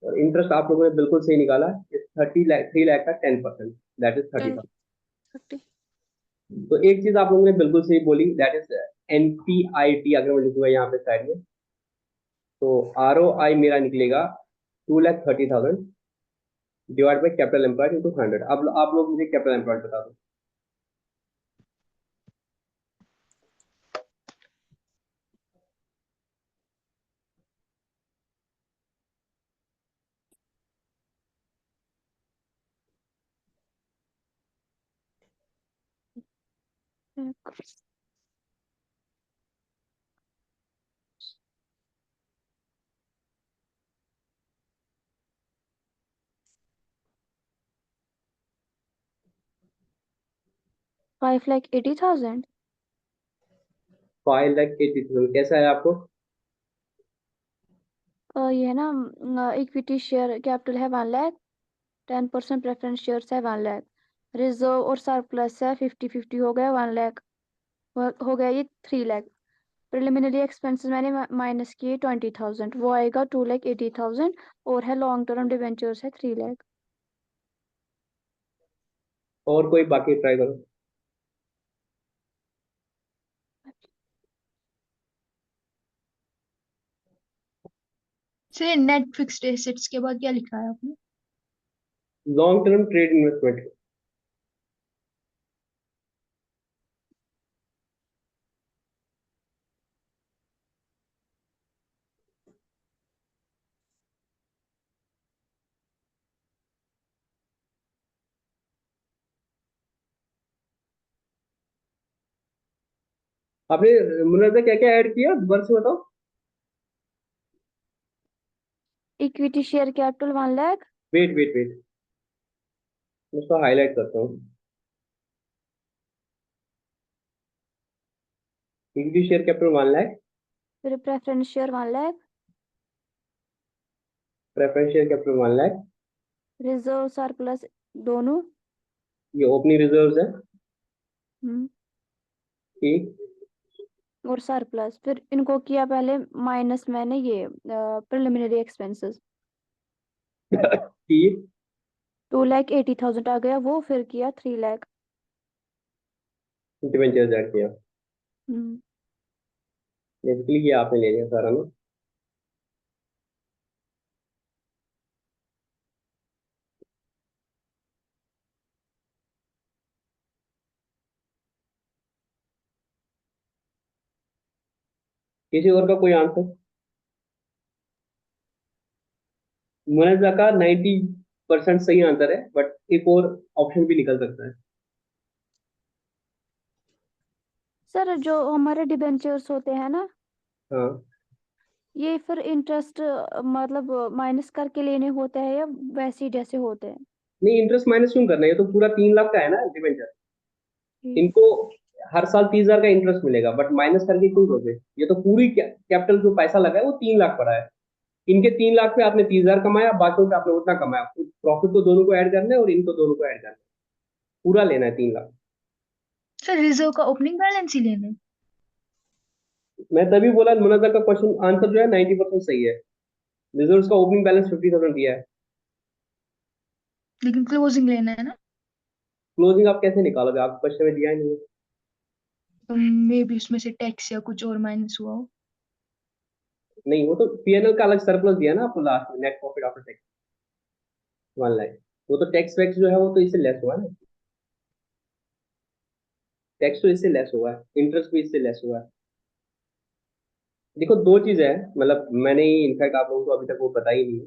और इंटरेस्ट आप लोगों ने बिल्कुल सही निकाला, 30 लाख, 3 लाख का 10%, दैट इज 30। 30। तो एक चीज आप लोगों ने बिल्कुल सही बोली, दैट इज NPIT। अगर मैं लिखूंगा यहाँ पे साइड में, तो ROI मेरा निकलेगा 2,30,000 divide by capital employed into 100। अब आप लोग मुझे कैपिटल एम्प्लॉयड बता दो। एक 5,80,000। 5,80,000 कैसा है आपको? ये है ना, इक्विटी शेयर कैपिटल है 1 लाख, 10% प्रेफरेंस शेयर्स है 1 लाख, रिजर्व और सरप्लस है 50-50 हो गया 1 लाख, हो गया ये 3 लाख। प्रिलिमिनरी एक्सपेंसेस मैंने माइनस किए 20,000, वो आएगा 2,80,000, और है लॉन्ग टर्म डिवेंचर्स है 3 लाख। और कोई बाकी ट्राई करो। सर नेट फिक्स्ड एसेट्स के बाद क्या लिखा है आपने? Long term trade investment. आपने मुनव्वर क्या क्या ऐड किया, दोबारा से बताओ। Equity share capital 1 lakh, wait wait wait, मैं इसको हाईलाइट करता हूँ। इक्विटी शेयर कैपिटल 1 लाख, फिर preference share 1 lakh, preference share capital 1 lakh, reserve surplus दोनों। ये ओपनिंग रिजर्व्स है। हम्म ठीक। और सरप्लस, फिर इनको किया पहले माइनस मैंने ये प्रिलिमिनरी एक्सपेंसेस, ठीक। 2,80,000 आ गया वो, फिर किया 3 लाख। डिवेंचर्स ऐड किया, हम्म बेसिकली ये आपने ले लिया सारा ना। किसी और का कोई आंसर? मुनव्वर का 90% सही आंसर है, बट एक और ऑप्शन भी निकल सकता है। सर जो हमारे डिबेंचर्स होते हैं ना, हाँ, ये फिर इंटरेस्ट मतलब माइनस करके लेने होते हैं या वैसे ही जैसे होते हैं? नहीं इंटरेस्ट माइनस क्यों करना है, ये तो पूरा 3 लाख का है ना डिवेंचर। ठीक। इनको हर साल 30,000 का इंटरेस्ट मिलेगा, बट माइनस करके क्यों दोगे? ये तो पूरी कैपिटल जो पैसा लगा है वो 3 लाख पड़ा है। इनके 3 लाख पे आपने 30,000 कमाया, बाकी पे आपने उतना कमाया, प्रॉफिट तो दोनों को ऐड करना है और इनको दोनों को ऐड करना है, पूरा लेना है 3 लाख। सर रिजर्व का ओपनिंग बैलेंस ही लेना है, मैं तभी बोला मुनव्वर का क्वेश्चन आंसर जो है 90% सही है। रिजर्व का ओपनिंग बैलेंस 50,000 दिया है। लेकिन क्लोजिंग लेना है ना। क्लोजिंग आप कैसे निकालोगे, आप क्वेश्चन में दिया ही नहीं है। तो मे भी उसमें से टैक्स या कुछ और माइनस हुआ हो। नहीं, वो तो P&L का अलग सरप्लस दिया ना आपको लास्ट में, net profit after tax 1 lakh, वो तो टैक्स वैक्स जो है वो तो इससे लेस हुआ ना, टैक्स तो इससे लेस हुआ है, इंटरेस्ट भी इससे लेस हुआ है। देखो दो चीजें हैं, मतलब मैंने ही इनफैक्ट आप लोगों को अभी तक वो पता ही नहीं है,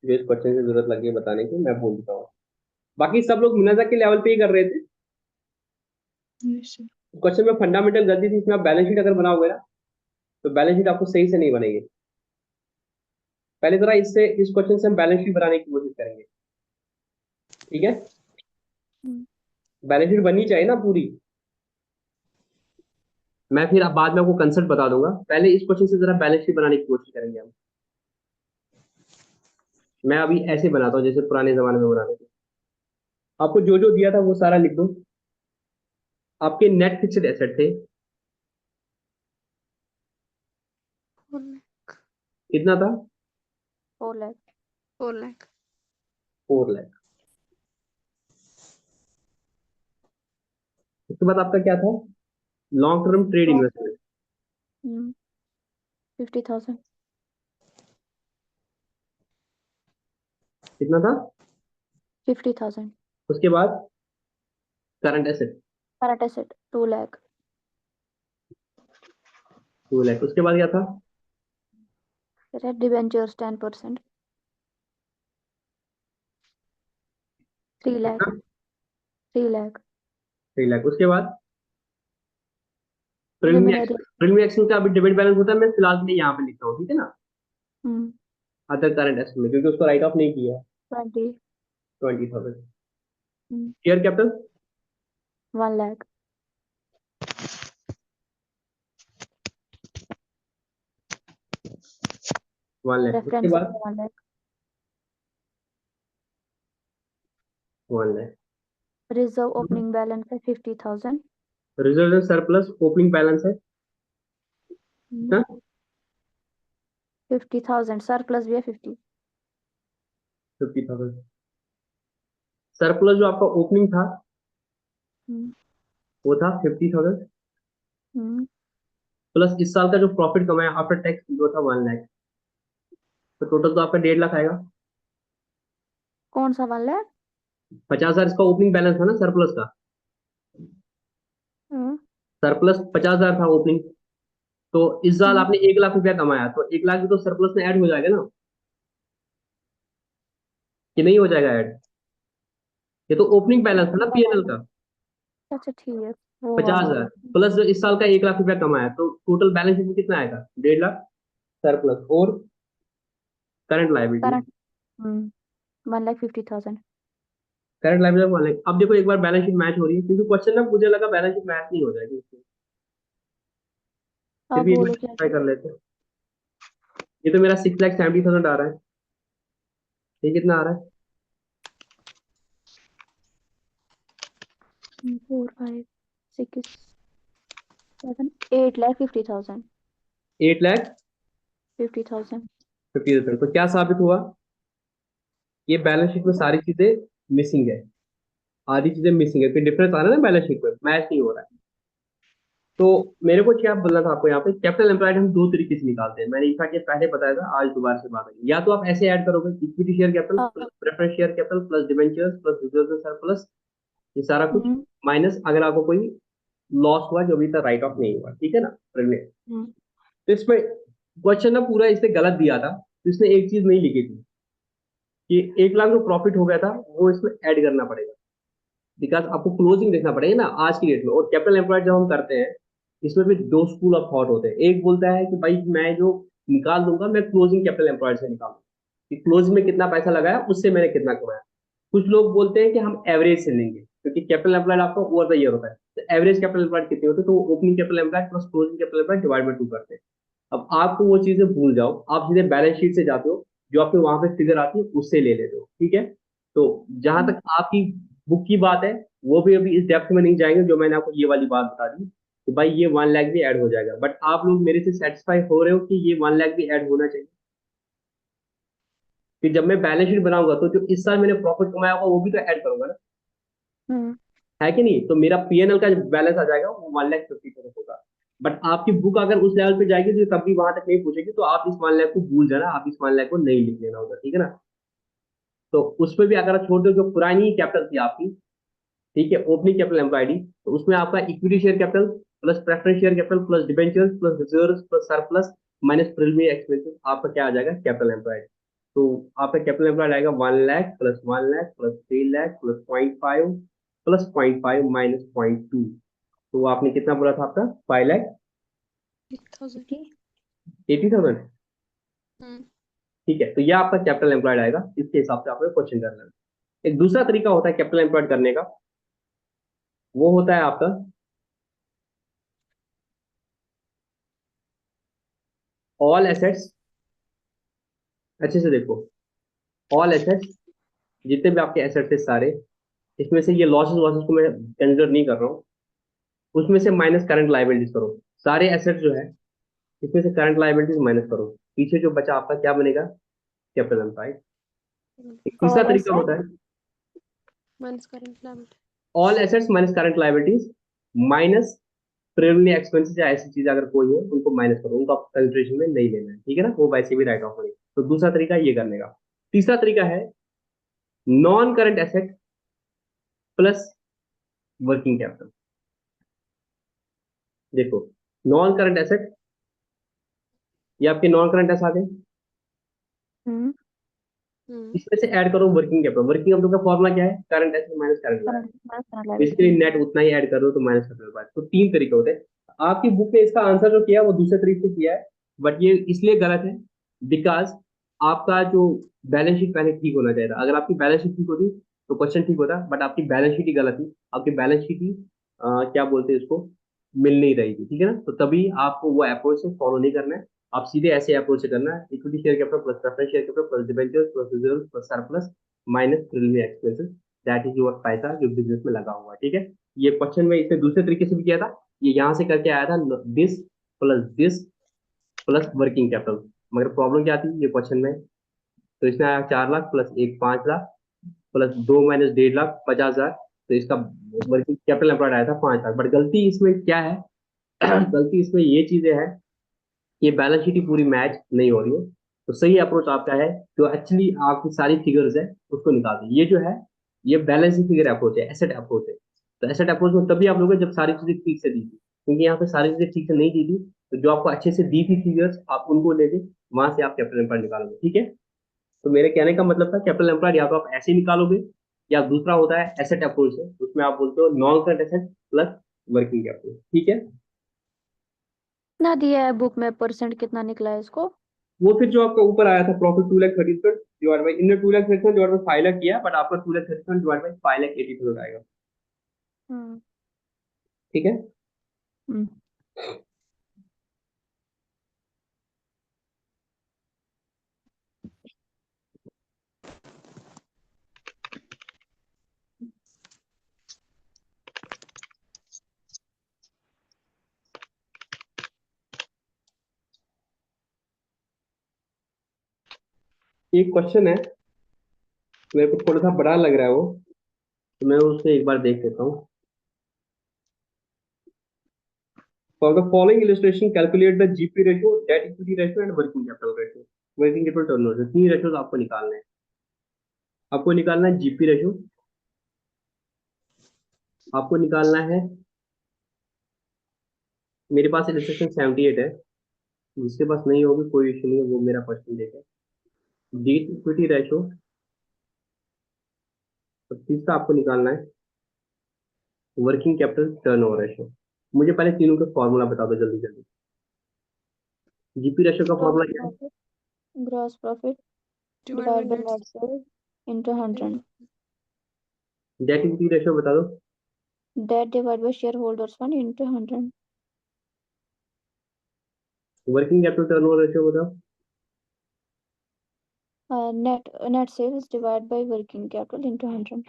जो इस क्वेश्चन से जरूरत लगी है बताने की, मैं बोल देता हूँ। बाकी सब लोग मुनाजा के लेवल पे ही कर रहे थे। Yes, sir. क्वेश्चन में फंडामेंटल गलती थी, इसमें आप बैलेंस शीट अगर बनाओगे ना तो बैलेंस शीट आपको सही से नहीं बनेगी। पहले जरा इस क्वेश्चन से हम बैलेंस शीट बनाने की कोशिश करेंगे, ठीक है। हम्म, बैलेंस शीट बननी चाहिए ना पूरी। मैं फिर अब बाद में आपको कंसेप्ट बता दूंगा, पहले इस क्वेश्चन से जरा बैलेंस शीट बनाने की कोशिश करेंगे हम। मैं अभी ऐसे बनाता हूँ जैसे पुराने जमाने में बनाते थे। आपको जो जो दिया था वो सारा लिख दो। आपके नेट फिक्स्ड एसेट थे 4 lakh. कितना था? 4 lakh. 4 lakh. 4 लाख। उसके बाद आपका क्या था? Long term trade Long investment 50,000. कितना था? 50,000. उसके बाद current asset Current asset 2 lakh. 2 lakh. उसके बाद क्या था? Red debentures 10%. 3 lakh. 3 lakh. 3 lakh. उसके बाद प्रीमियम Luminary. प्रीमियम एक्शन का अभी डेबिट बैलेंस होता है, मैं फिलहाल के लिए यहाँ पे लिखता हूँ, ठीक है ना, Hmm. अदर करंट एसेट में, क्योंकि उसको राइट ऑफ नहीं किया है। 20. 20,000। Hmm. Share capital 1 lakh. 1 lakh. उसके Preference बाद 1 lakh. 1 lakh. Reserve opening balance है 50,000. रिजर्व सरप्लस ओपनिंग बैलेंस है Hmm. ना, 50,000. Surplus भी है 50. 50,000। सरप्लस जो आपका ओपनिंग था Hmm. वो था 50,000, Hmm. प्लस इस साल का जो प्रॉफिट कमाया आफ्टर टैक्स जो था 1 लाख, तो टोटल तो आपका 1.5 लाख आएगा। कौन सा 1 lakh? 50,000 इसका ओपनिंग बैलेंस था ना सरप्लस का, Hmm. सरप्लस 50,000 था ओपनिंग। तो इस साल Hmm. आपने 1 लाख रुपया कमाया, तो 1 लाख भी तो सरप्लस में ऐड हो जाएगा ना, कि नहीं हो जाएगा ऐड? ये तो ओपनिंग बैलेंस था ना पीएनएल का। अच्छा ठीक है वो वाला. 50,000 प्लस जो इस साल का 1 लाख रुपया कमाया, तो टोटल बैलेंस शीट में कितना आएगा? 1.5 लाख सरप्लस और current liability. Current 1,50,000. Current liability 1 lakh. अब देखो एक बार बैलेंस शीट मैच हो रही है, क्योंकि क्वेश्चन ना मुझे लगा बैलेंस शीट मैच नहीं हो जाएगी इसमें। फिर आप भी एक बोलो बार क्या. ट्राई कर लेते हैं। ये तो मेरा 6,70,000 आ रहा है, ये कितना आ रहा है? 4 5 6 7 8,50,000. 8 लाख 50,000. 50,000। तो क्या साबित हुआ? ये बैलेंस शीट में सारी चीजें मिसिंग है, आधी चीजें मिसिंग है, फिर डिफरेंस आ रहा है ना बैलेंस शीट में, मैच नहीं हो रहा है। तो मेरे को क्या बोलना था आपको, यहाँ पे कैपिटल एम्प्लॉयड हम दो तरीके से निकालते हैं, मैंने इनफैक्ट ये पहले बताया था, आज दोबारा से बात आई। या तो आप ऐसे ऐड करोगे, equity share capital plus preference share capital plus debentures plus reserve surplus, ये सारा कुछ हम्म माइनस अगर आपको कोई लॉस हुआ जो अभी तक राइट ऑफ नहीं हुआ, ठीक है ना प्रीमियम। हम्म तो इसमें क्वेश्चन ना पूरा इसने गलत दिया था, तो इसने एक चीज नहीं लिखी थी कि 1 लाख जो प्रॉफिट हो गया था वो इसमें ऐड करना पड़ेगा, बिकॉज आपको क्लोजिंग देखना पड़ेगा ना आज की डेट में। और कैपिटल एम्प्लॉयड जब हम करते हैं, इसमें भी दो स्कूल ऑफ थॉट होते हैं। एक बोलता है कि भाई मैं जो निकाल दूंगा मैं क्लोजिंग कैपिटल एम्प्लॉयड से निकालूंगा, कि क्लोजिंग में कितना पैसा लगाया उससे मैंने कितना कमाया। कुछ लोग बोलते हैं कि हम एवरेज से लेंगे, क्योंकि कैपिटल एम्प्लॉयड आपका ओवर द ईयर होता है, तो एवरेज कैपिटल एम्प्लॉयड कितने होते हैं, तो opening capital employed plus closing capital employed divide by 2 करते हैं। अब आपको वो चीजें भूल जाओ, आप सीधे बैलेंस शीट से जाते हो, जो आपके वहां पे फिगर आती है उससे ले लेते हो, ठीक है। तो जहां तक आपकी बुक की बात है, वो भी अभी इस डेप्थ में नहीं जाएंगे, जो मैंने आपको ये वाली बात बता दी कि भाई ये 1 लाख भी ऐड हो जाएगा, बट आप लोग मेरे से सेटिस्फाई हो रहे हो कि ये 1 लाख भी ऐड होना चाहिए? कि जब मैं बैलेंस शीट बनाऊंगा तो जो इस साल मैंने प्रॉफिट कमाया होगा वो भी तो ऐड करूंगा ना, हम्म है कि नहीं? तो मेरा पीएनएल का जो बैलेंस आ जाएगा वो 1,50,000 होगा। बट आपकी बुक अगर उस लेवल पे जाएगी तो तब भी वहां तक नहीं पूछेगी, तो आप इस 1 लाख को भूल जाना, आप इस 1 लाख को नहीं लिख लेना होगा, ठीक है ना। तो उसमें भी अगर आप छोड़ दो जो पुरानी कैपिटल थी आपकी, ठीक है, ओपनिंग कैपिटल एम्प्लॉयड, तो उसमें आपका equity share capital plus preference share capital plus debentures plus reserve plus surplus minus preliminary expenses, आपका क्या आ जाएगा कैपिटल एम्प्लॉयड। तो आपका कैपिटल एम्प्लॉयड आएगा 1 lakh plus 1 lakh plus 3 lakh plus 0.5 plus 0.5 minus 0.2, तो आपने कितना बोला था आपका 5 लाख 8,000। 80,000। हम्म। ठीक है, तो यह आपका कैपिटल एम्प्लॉयड आएगा, इसके हिसाब से आपको क्वेश्चन करना है। एक दूसरा तरीका होता है कैपिटल एम्प्लॉयड करने का, वो होता है आपका ऑल एसेट्स। अच्छे से देखो, ऑल एसेट्स, जितने भी आपके एसेट्स है सारे, इसमें से ये लॉसेस वॉसेस को मैं कंसिडर नहीं कर रहा हूँ, उसमें से माइनस करंट लाइबिलिटीज करो। सारे एसेट्स जो है इसमें से करंट लाइबिलिटीज माइनस करो, पीछे जो बचा आपका क्या बनेगा कैपिटल एम्प्लॉयड। एक तीसरा All तरीका assets होता है minus current liability. All assets minus current liabilities minus preliminary expenses, या ऐसी चीज अगर कोई है उनको माइनस करो, उनको आप कंसिडरेशन में नहीं लेना है, ठीक है ना, वो वैसे भी राइट ऑफ होंगे। तो दूसरा तरीका ये करने का। तीसरा तरीका है non current asset plus working capital. देखो, नॉन करंट एसेट, ये आपके नॉन करंट एसेट आ गए, हम्म इसमें से ऐड करो वर्किंग कैपिटल। वर्किंग कैपिटल का फॉर्मूला क्या है, current asset minus current liability. current basically liability net उतना ही ऐड कर रहे हो तो माइनस कर रहे हो। तो तीन तरीके होते हैं। आपकी बुक में इसका आंसर जो किया है वो दूसरे तरीके से किया है, बट ये इसलिए गलत है बिकॉज आपका जो बैलेंस शीट पहले ठीक होना चाहिए था। अगर आपकी बैलेंस शीट ठीक होती तो क्वेश्चन ठीक होता, बट आपकी बैलेंस शीट ही गलत थी। आपकी बैलेंस शीट ही क्या बोलते हैं इसको, मिल नहीं रही थी, ठीक है ना। तो तभी आपको वो अप्रोच से फॉलो नहीं करना है, आप सीधे ऐसे अप्रोच से करना है, equity share capital plus preference share capital plus debentures plus reserve plus surplus minus preliminary expenses, that is your पैसा जो बिजनेस में लगा हुआ है, ठीक है। ये क्वेश्चन में इसने दूसरे तरीके से भी किया था, ये यहाँ से करके आया था दिस प्लस वर्किंग कैपिटल, मगर प्रॉब्लम क्या थी ये क्वेश्चन में, तो इसमें आया 4 लाख प्लस एक 5 लाख प्लस 2 माइनस 1.5 लाख 50,000, तो इसका वर्किंग कैपिटल एम्प्लॉयड आया था 5 लाख। बट गलती इसमें क्या है गलती इसमें ये चीजें है, ये बैलेंस शीट ही पूरी मैच नहीं हो रही है। तो सही अप्रोच आपका है जो एक्चुअली आपकी सारी फिगर्स है उसको निकाल दें। ये जो है ये बैलेंस फिगर अप्रोच है, एसेट अप्रोच है। तो एसेट अप्रोच में तभी आप लोग जब सारी चीजें ठीक से दी थी, क्योंकि यहाँ पे सारी चीजें ठीक से नहीं दी थी, तो जो आपको अच्छे से दी थी फिगर्स आप उनको लेके वहां से आप कैपिटल एम्प्लॉयड निकालोगे, ठीक है। तो मेरे कहने का मतलब था कैपिटल एम्प्लॉयड या तो आप ऐसे निकालोगे, या दूसरा होता है एसेट अप्रोच है, उसमें आप बोलते हो non current asset plus working capital, ठीक है। कितना दिया है बुक में, परसेंट कितना निकला है इसको? वो फिर जो आपका ऊपर आया था प्रॉफिट 2,30,000 डिवाइड बाई, इनने 2,30,000 डिवाइड बाई 5 लाख किया, बट आपका 2,30,000 डिवाइड बाई 5,80,000 आएगा, हम्म ठीक है। हम्म एक क्वेश्चन है, मेरे को थोड़ा सा बड़ा लग रहा है वो, तो मैं उसे एक बार देख लेता हूँ। For the following illustration calculate the GP ratio, date equity ratio and working capital ratio. Working capital turnover, तीन रेशियोज आपको निकालने हैं। आपको निकालना है जीपी रेशियो, आपको निकालना है, मेरे पास इलस्ट्रेशन 78 है, जिसके पास नहीं होगी कोई इशू नहीं है, वो मेरा क्वेश्चन देखे। डेट इक्विटी रेशियो, तो तीसरा आपको निकालना है वर्किंग कैपिटल टर्नओवर रेशियो। मुझे पहले तीनों के फॉर्मूला बता दो जल्दी जल्दी। जीपी रेशियो का ग्रॉस फॉर्मूला क्या है, profit gross profit divide divide by by net net sales into 100, debt equity ratio बता दो, debt divide by shareholders fund into 100, working capital turnover ratio बताओ। Net sales divide by working capital into 100।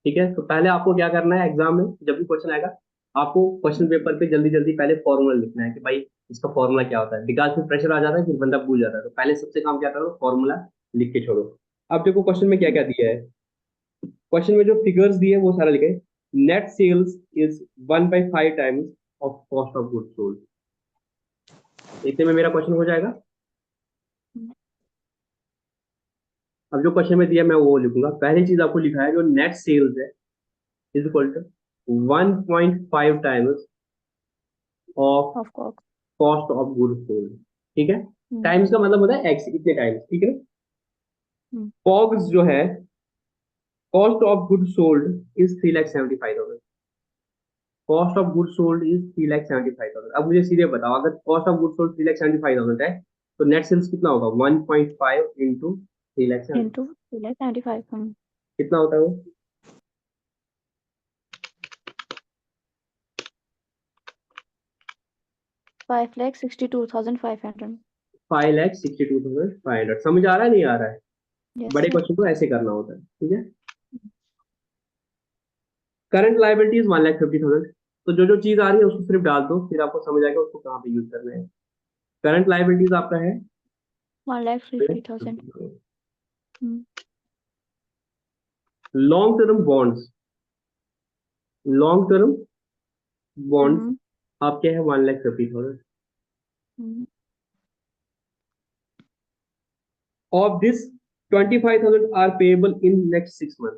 ठीक है, तो पहले आपको क्या करना है, एग्जाम में जब भी क्वेश्चन आएगा आपको क्वेश्चन पेपर पे जल्दी जल्दी पहले फॉर्मूला लिखना है कि भाई इसका फॉर्मूला क्या होता है, बिकॉज फिर प्रेशर आ जाता है, फिर बंदा भूल जाता है। तो पहले सबसे काम क्या करो, फॉर्मूला लिख के छोड़ो। अब देखो क्वेश्चन में क्या क्या दिया है, क्वेश्चन में जो फिगर्स दिए हैं वो सारा लिखे। Net sales is 1/5 times of cost of goods sold. इतने में मेरा क्वेश्चन हो जाएगा। अब जो क्वेश्चन में दिया मैं वो लिखूंगा। पहली चीज आपको लिखा है जो नेट सेल्स है is equal to 1.5 times of of cost. Cost of goods sold. ठीक है, टाइम्स का मतलब होता है एक्स, इतने टाइम्स, ठीक है ना। कॉग्स जो है, cost of goods sold is 3,75,000। Cost of goods sold is 3,75,000। अब मुझे सीधे बताओ, अगर कॉस्ट ऑफ गुड्स सोल्ड 3,75,000 है तो नेट सेल्स कितना होगा? 1.5 इंटू 3,75,000, इंटू 3,75,000। कितना होता है वो? $5,62,500। 5,62,500। समझ आ रहा है, नहीं आ रहा है? यस बड़े सर। क्वेश्चन को ऐसे करना होता है, ठीक है। Current liabilities 1,50,000। तो जो जो चीज आ रही है उसको सिर्फ डाल दो, फिर आपको समझ आएगा उसको कहाँ पे यूज करना है। करंट लायबिलिटीज आपका है 1,50,000। Long term bonds, long term bonds आपके हैं 1,50,000। Of this 25,000 are payable in next 6 month.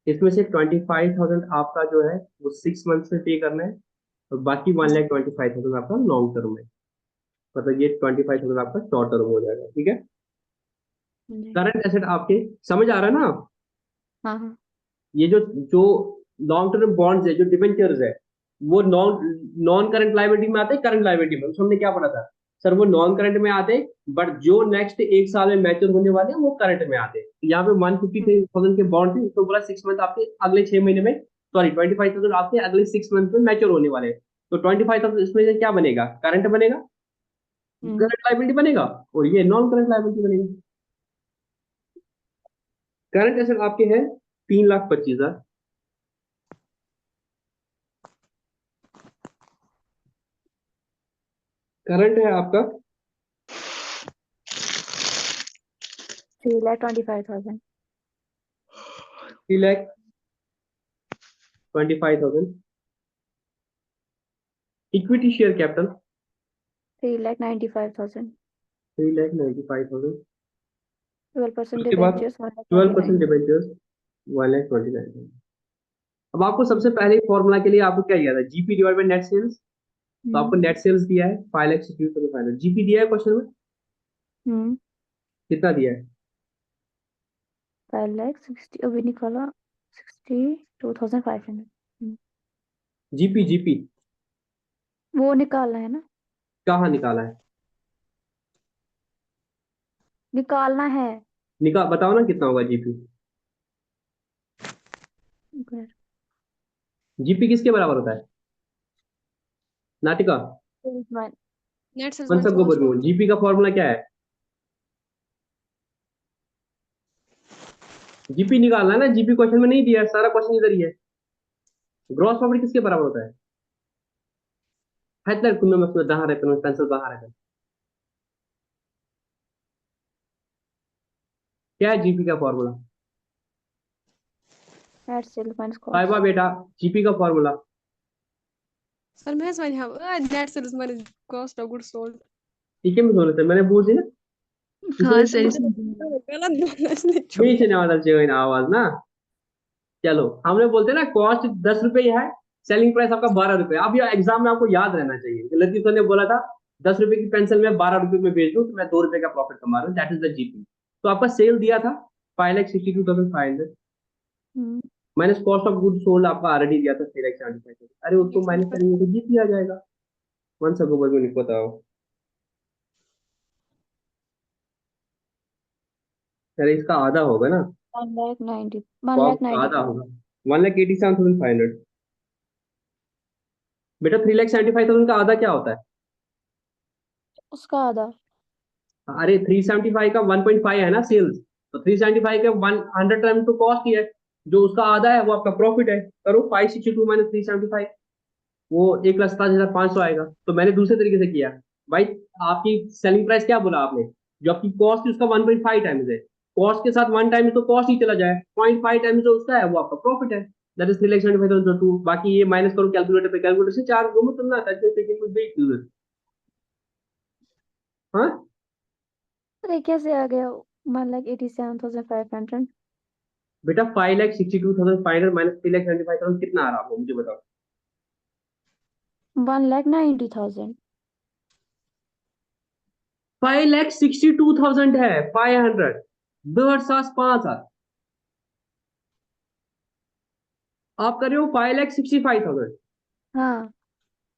इसमें से 25,000 आपका जो है वो 6 मंथ में पे करना है, और बाकी 1,25,000 आपका लॉन्ग टर्म है। मतलब ये 25,000 आपका शॉर्ट टर्म हो जाएगा, ठीक है। करंट एसेट आपके समझ आ रहा है ना? हाँ हाँ। ये जो जो लॉन्ग टर्म बॉन्ड्स है, जो डिबेंचर्स है, वो नॉन नॉन करंट लायबिलिटी में आते हैं, करंट लायबिलिटी में। उसमें हमने क्या पढ़ा था सर? वो नॉन करंट में आते हैं, बट जो नेक्स्ट 1 साल में मैच्योर होने वाले हैं वो करंट में आते हैं। तो यहाँ पे 153,000 के बॉन्ड थे, तो बोला 6 मंथ आपके अगले 6 महीने में, सॉरी 25,000 आपके अगले 6 मंथ में मैच्योर होने वाले हैं। तो 25,000 इसमें से क्या बनेगा? करंट बनेगा, करंट लायबिलिटी बनेगा, और ये नॉन करंट लायबिलिटी बनेगी। करंट एसेट आपके हैं 3,25,000। करंट है आपका 3,25,000। 3,25,000। Equity share capital 3,95,000। 3,95,000। 12% उसके बाद debentures 12% 1,29,000। डिबेंचर्स 1,29,000। अब आपको सबसे पहले फॉर्मूला के लिए आपको क्या दिया था? GP divide by net sales. तो आपको नेट सेल्स दिया है 5,62,500। जीपी दिया है क्वेश्चन में, कितना दिया है? 5,60,000 अभी निकाला 62,500। जीपी जीपी वो निकालना है ना? कहाँ निकाला है? निकालना है। निकाल बताओ ना कितना होगा जीपी। जीपी किसके बराबर होता है नाटिका? नेट सेल्स वन सब माइनस गोबर कॉस्ट ऑफ जीपी का फॉर्मूला क्या है? जीपी निकालना है ना, जीपी क्वेश्चन में नहीं दिया है, सारा क्वेश्चन इधर ही है। ग्रॉस प्रॉफिट किसके बराबर होता है? हटलर कुंदम में बाहर है, पेंसिल बाहर है। क्या है जीपी का फॉर्मूला? नेट सेल्स माइनस साहिबा कॉस्ट। बेटा, जीपी का फॉर्मूला सर मैं समझ हाँ net sales minus cost of goods sold. ठीक है, मैं सोने से मैंने पूछी ना, हाँ इसमें सर गलत बोला इसने बीच ने वाला चाहिए आवाज ना। चलो, हमने बोलते हैं ना कॉस्ट 10 रुपए है, सेलिंग प्राइस आपका 12 रुपए। अब ये एग्जाम में आपको याद रहना चाहिए कि लतीफ सर ने बोला था 10 रुपए की पेंसिल में 12 रुपए में बेच दूं तो मैं 2 रुपए का प्रॉफिट कमा रहा हूँ, दैट इज द जीपी। तो आपका सेल दिया था 5,62,500, minus cost of good sold आपका ऑलरेडी दिया था 3,75,000। अरे उसको माइनस करेंगे तो जीपी आ जाएगा। वन सब ऊपर में लिखो, बताओ। अरे इसका आधा होगा ना, 1,90,000। तो आपका आधा 1,90,000। होगा 1,87,500। बेटा 3,75,000 का आधा क्या होता है? उसका आधा। अरे 375 का 1.5 है ना सेल्स, तो 375 का 100 टाइम तो कॉस्ट ही है, जो उसका आधा है वो आपका प्रॉफिट है। करो 562 माइनस 375, वो 1,27,500 आएगा। तो मैंने दूसरे तरीके से किया भाई। आपकी सेलिंग प्राइस क्या बोला आपने? जो आपकी कॉस्ट है उसका 1.5 टाइम्स है, कॉस्ट के साथ 1 टाइम तो कॉस्ट ही चला जाए, 0.5 टाइम्स जो उसका है वो आपका प्रॉफिट है, दैट इज 3,75,002। बाकी ये माइनस करो कैलकुलेटर पे, कैलकुलेटर से चार दो में तुलना हाँ। अरे कैसे आ गया वो? 1,87,500. बेटा 5,62,500 माइनस 3,75,000 कितना आ रहा है आपको, मुझे बताओ। 1,90,000. 5,62,000 है, 500 2,500 आप कर रहे हो 5,65,000। हाँ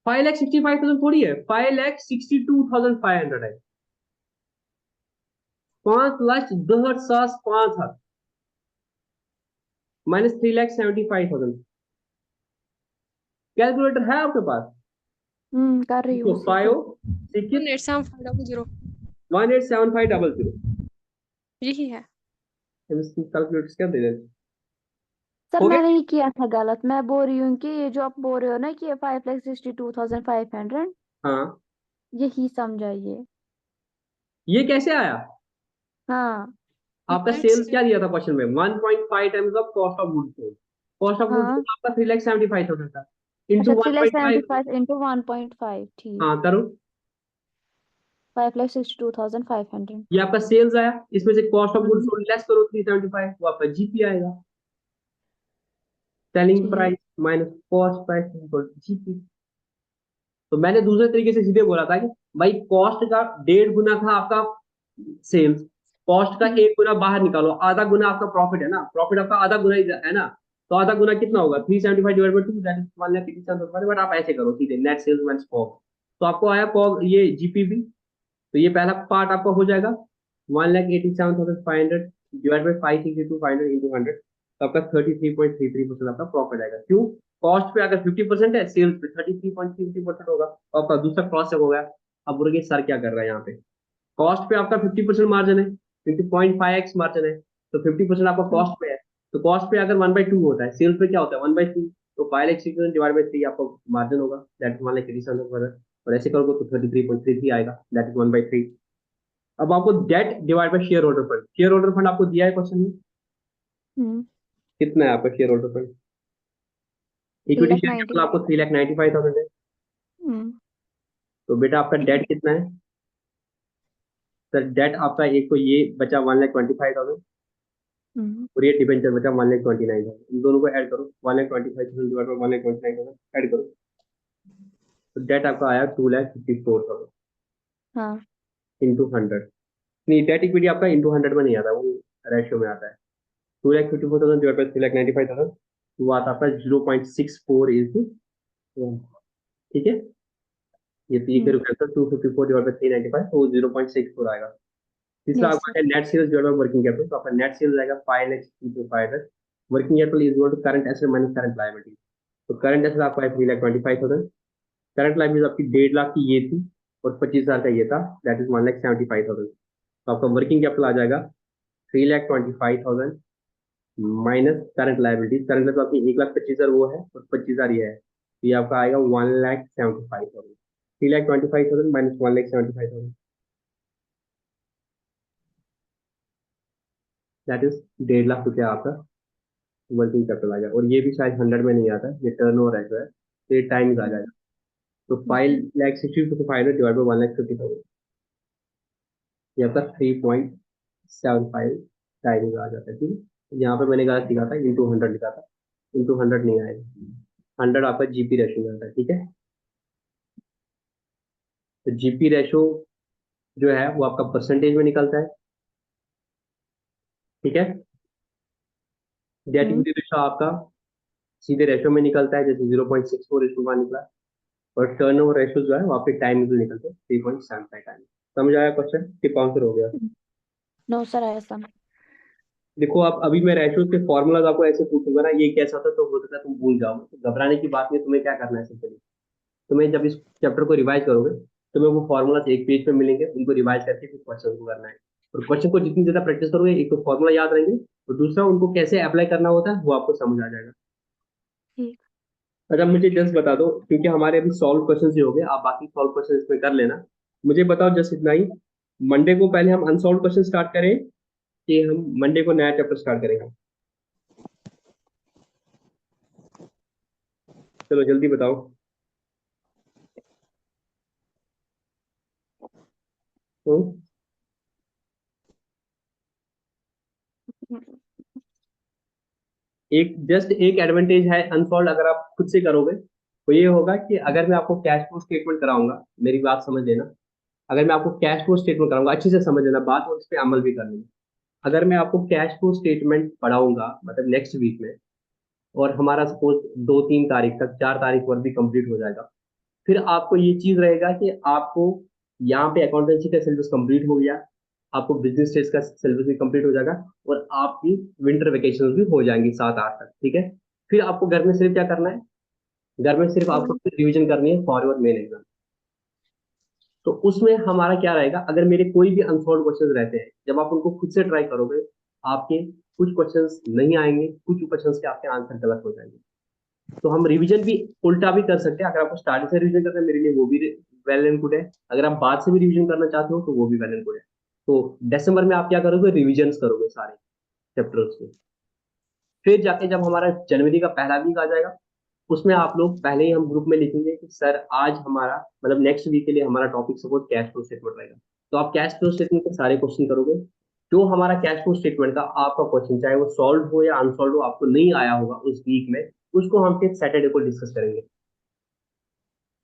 5,65,000 थोड़ी है, 5,62,500 है। 5,10,500 माइनस 3,75,000। कैलकुलेटर है आपके पास? कर रही हूँ तो उसी फाइव पे. सिक्स 187500 187500 यही है। कैलकुलेटर क्या दे देते सर हो गया? मैंने ये किया था गलत. मैं बोल रही हूँ कि ये जो आप बोल रहे हो ना कि 5,62,500, हाँ, यही समझाइए. ये कैसे आया? हाँ आपका नेट सेल्स से क्या दिया था क्वेश्चन में? 1.5 times of cost of goods sold. Cost of goods हाँ. सोल्ड आपका 3,75,000 था, अच्छा इंटू 1.5। 3,75,000 इंटू 1.5. ठीक. हाँ करो। 5,62,500. ये आपका सेल्स आया, इसमें से cost of goods hmm. Sold less करो 375, वो आपका जीपी आएगा। सेलिंग ठीक. Price minus cost price equal GP. तो मैंने दूसरे तरीके से सीधे बोला था कि भाई कॉस्ट का 1.5 गुना था आपका सेल्स, कॉस्ट का 1 गुना बाहर निकालो, आधा गुना आपका प्रॉफिट है ना, प्रॉफिट आपका आधा गुना ही है ना, तो आधा गुना कितना होगा? 375 divide by 2, that is 1,87,500। But आप ऐसे करो सीधे, नेट सेल्स माइनस कॉग, तो आपको आया कॉग ये जीपीबी। तो ये पहला पार्ट आपका हो जाएगा 1,87,500 डिवाइड बाई 5,62,500 इंटू 100, तो आपका 33.33% आपका प्रॉफिट आएगा। क्यों? कॉस्ट पे अगर 50% है, सेल्स पे 33.33% होगा, तो आपका दूसरा क्रॉस चेक हो गया। अब बोलोगे सर क्या कर रहा है यहाँ पे? कॉस्ट पे आपका 50% मार्जिन है, क्योंकि 0.5x मार्जिन है, तो 50% आपका कॉस्ट पे है। तो कॉस्ट पे अगर 1/2 होता है, सेल्स पे क्या होता है 1/3, तो 5,600 डिवाइड बाई 3 आपका मार्जिन होगा, दैट इज 1,87,500। और ऐसे करोगे तो 33.33 आएगा, दैट इज 1/3। अब आपको debt divide by share holder fund, share holder fund आपको दिया है क्वेश्चन में, हम्म. कितना है आपका share holder fund? Equity share 3,90,000. Capital आपको 3,95,000 है। हम्म. तो बेटा आपका डेट कितना है? सर डेट आपका एक तो ये बचा 1,25,000, हम्म. और ये डिबेंचर बचा 1,29,000। इन दोनों को ऐड करो, 1,25,000 डिवाइड बाय 1,29,000 ऐड करो, तो डेट आपका आया 2,54,000 हाँ. इंटू 100। नहीं, डेट इक्विटी आपका इंटू 100 में नहीं आता, वो रेशियो में आता है। 2,54,000 डिवाइड बाय 3,95,000, वो आता है आपका 0.64 इंटू 1। ठीक है, ये करो कैंसिल, 254 डिवाइड बाय 395, तो 0.64 आएगा। तीसरा यस आपका सर. है net sales divide by working capital, तो आपका नेट सेल्स आएगा 5,05,000, working capital is equal to current asset minus current liability. तो करंट एसेट आपका है 3,25,000, करंट लायबिलिटी आपकी 1.5 लाख की ये थी, और 25,000 का ये था, दैट इज 1,75,000। तो आपका वर्किंग कैपिटल आ जाएगा 3,25,000 minus current liability. Current liability आपकी 1,25,000 वो है, और 25,000 ये है, तो ये आपका आएगा 1,75,000। 3,25,000 माइनस 1,75,000, दैट इज 1.5 लाख रुपया आपका वर्किंग कैपिटल आ जाएगा। और ये भी शायद 100 में नहीं आता, ये टर्न ओवर है, तो ये टाइम्स आ जाएगा। तो 5,60,500 डिवाइड बाई 1,50,000, ये आपका 3.75 टाइम्स आ जाता है। ठीक है, यहाँ पे मैंने गलत लिखा था, इंटू 100 लिखा था, इंटू 100 नहीं आएगा, 100 आपका जीपी रेशो में आता है। ठीक है, तो जीपी रेशो जो है वो आपका परसेंटेज में निकलता है। ठीक है, डेट हम्म. इक्विटी रेशो आपका सीधे रेशो में निकलता है, जैसे 0.64:1 निकला। और टर्न ओवर रेशो जो है वो आपके टाइम में निकलते हैं 3.75 टाइम। समझ आया क्वेश्चन? टिप आंसर हो गया। नो सर ऐसा. देखो आप, अभी मैं रेशो के फॉर्मूलाज आपको ऐसे पूछूंगा ना, ये कैसा था, तो हो सकता है तुम भूल जाओ, तो घबराने की बात नहीं। तुम्हें क्या करना है, सिंपली तुम्हें जब इस चैप्टर को रिवाइज करोगे, तुम्हें वो फॉर्मूलाज एक पेज पे मिलेंगे, उनको रिवाइज करके फिर क्वेश्चन को करना है। और क्वेश्चन को जितनी ज्यादा प्रैक्टिस करोगे, एक तो फॉर्मूला याद रहेंगे, और दूसरा उनको कैसे अप्लाई करना होता है वो आपको समझ आ जाएगा। ठीक. अच्छा मुझे जस्ट बता दो, क्योंकि हमारे अभी सॉल्व क्वेश्चन ही हो गए, आप बाकी सॉल्व क्वेश्चन इसमें कर लेना। मुझे बताओ जस्ट इतना ही, मंडे को पहले हम अनसॉल्व क्वेश्चन स्टार्ट करें, कि हम मंडे को नया चैप्टर स्टार्ट करेंगे? चलो जल्दी बताओ। हम्म? एक जस्ट एक एडवांटेज है अनसॉल्व अगर आप खुद से करोगे तो ये होगा कि अगर मैं आपको कैश फ्लो स्टेटमेंट कराऊंगा, मेरी बात समझ लेना, अगर मैं आपको कैश फ्लो स्टेटमेंट कराऊंगा, अच्छे से समझ लेना बात और इस पे अमल भी कर लेना। अगर मैं आपको कैश फ्लो स्टेटमेंट पढ़ाऊंगा मतलब नेक्स्ट वीक में, और हमारा सपोज 2-3 तारीख तक 4 तारीख पर भी कंप्लीट हो जाएगा, फिर आपको ये चीज रहेगा कि आपको यहाँ पे अकाउंटेंसी का सिलेबस कंप्लीट हो गया, आपको बिजनेस स्टेज का सिलेबस भी कंप्लीट हो जाएगा, और आपकी विंटर वेकेशन भी हो जाएंगी 7-8 तक, ठीक है। फिर आपको घर में सिर्फ क्या करना है, घर में सिर्फ आपको रिवीजन करनी है फॉर योर मेन एग्जाम। तो उसमें हमारा क्या रहेगा, अगर मेरे कोई भी अनसॉल्व क्वेश्चन रहते हैं, जब आप उनको खुद से ट्राई करोगे, आपके कुछ क्वेश्चंस नहीं आएंगे, कुछ क्वेश्चंस के आपके आंसर गलत हो जाएंगे। तो हम रिवीजन भी उल्टा भी कर सकते हैं, अगर आपको स्टार्टिंग से रिवीजन करना है मेरे लिए वो भी वेल एंड गुड है, अगर आप बाद से भी रिवीजन करना चाहते हो तो वो भी वेल एंड गुड है। तो दिसंबर में आप क्या करोगे, रिवीजन करोगे सारे चैप्टर्स के। फिर जाके जब हमारा जनवरी का पहला वीक आ जाएगा, उसमें आप लोग पहले ही हम ग्रुप में लिखेंगे कि सर आज हमारा मतलब नेक्स्ट वीक के लिए हमारा topic suppose cash flow statement रहेगा। तो आप कैश फ्लो स्टेटमेंट के सारे क्वेश्चन करोगे, जो हमारा कैश फ्लो स्टेटमेंट का आपका क्वेश्चन चाहे वो सॉल्व हो या अनसॉल्व हो, आपको नहीं आया होगा उस वीक में, उसको हम फिर सैटरडे को डिस्कस करेंगे।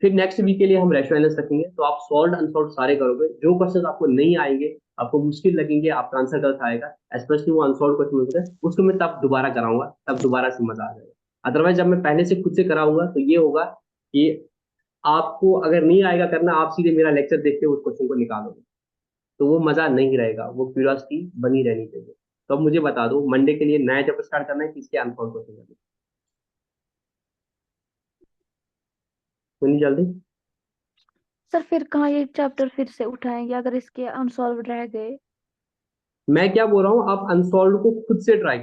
फिर नेक्स्ट वीक के लिए हम रेशो एनालिसिस रखेंगे, तो आप सॉल्व अनसॉल्व सारे करोगे, जो क्वेश्चन आपको नहीं आएंगे, आपको मुश्किल लगेंगे, आपका आंसर गलत आएगा, स्पेशली वो अनसॉल्व क्वेश्चन होते हैं, उसको मैं तब दोबारा कराऊंगा, तब दोबारा से मजा आ जाएगा। अदरवाइज जब मैं पहले से खुद से कराऊंगा तो ये होगा कि आपको अगर नहीं आएगा करना, आप सीधे मेरा लेक्चर देख के उस क्वेश्चन को निकालोगे, तो वो मजा नहीं रहेगा, वो क्यूरियोसिटी बनी रहनी चाहिए। तो अब मुझे बता दो मंडे के लिए नया चैप्टर स्टार्ट करना है, किसके अनसॉल्व क्वेश्चन करना है, सुनिए जल्दी। सर फिर कहाँ ये चैप्टर फिर से उठाएंगे अगर इसके अनसॉल्व रह गए? मैं क्या बोल रहा हूँ, आप अनसॉल्व को खुद से ट्राई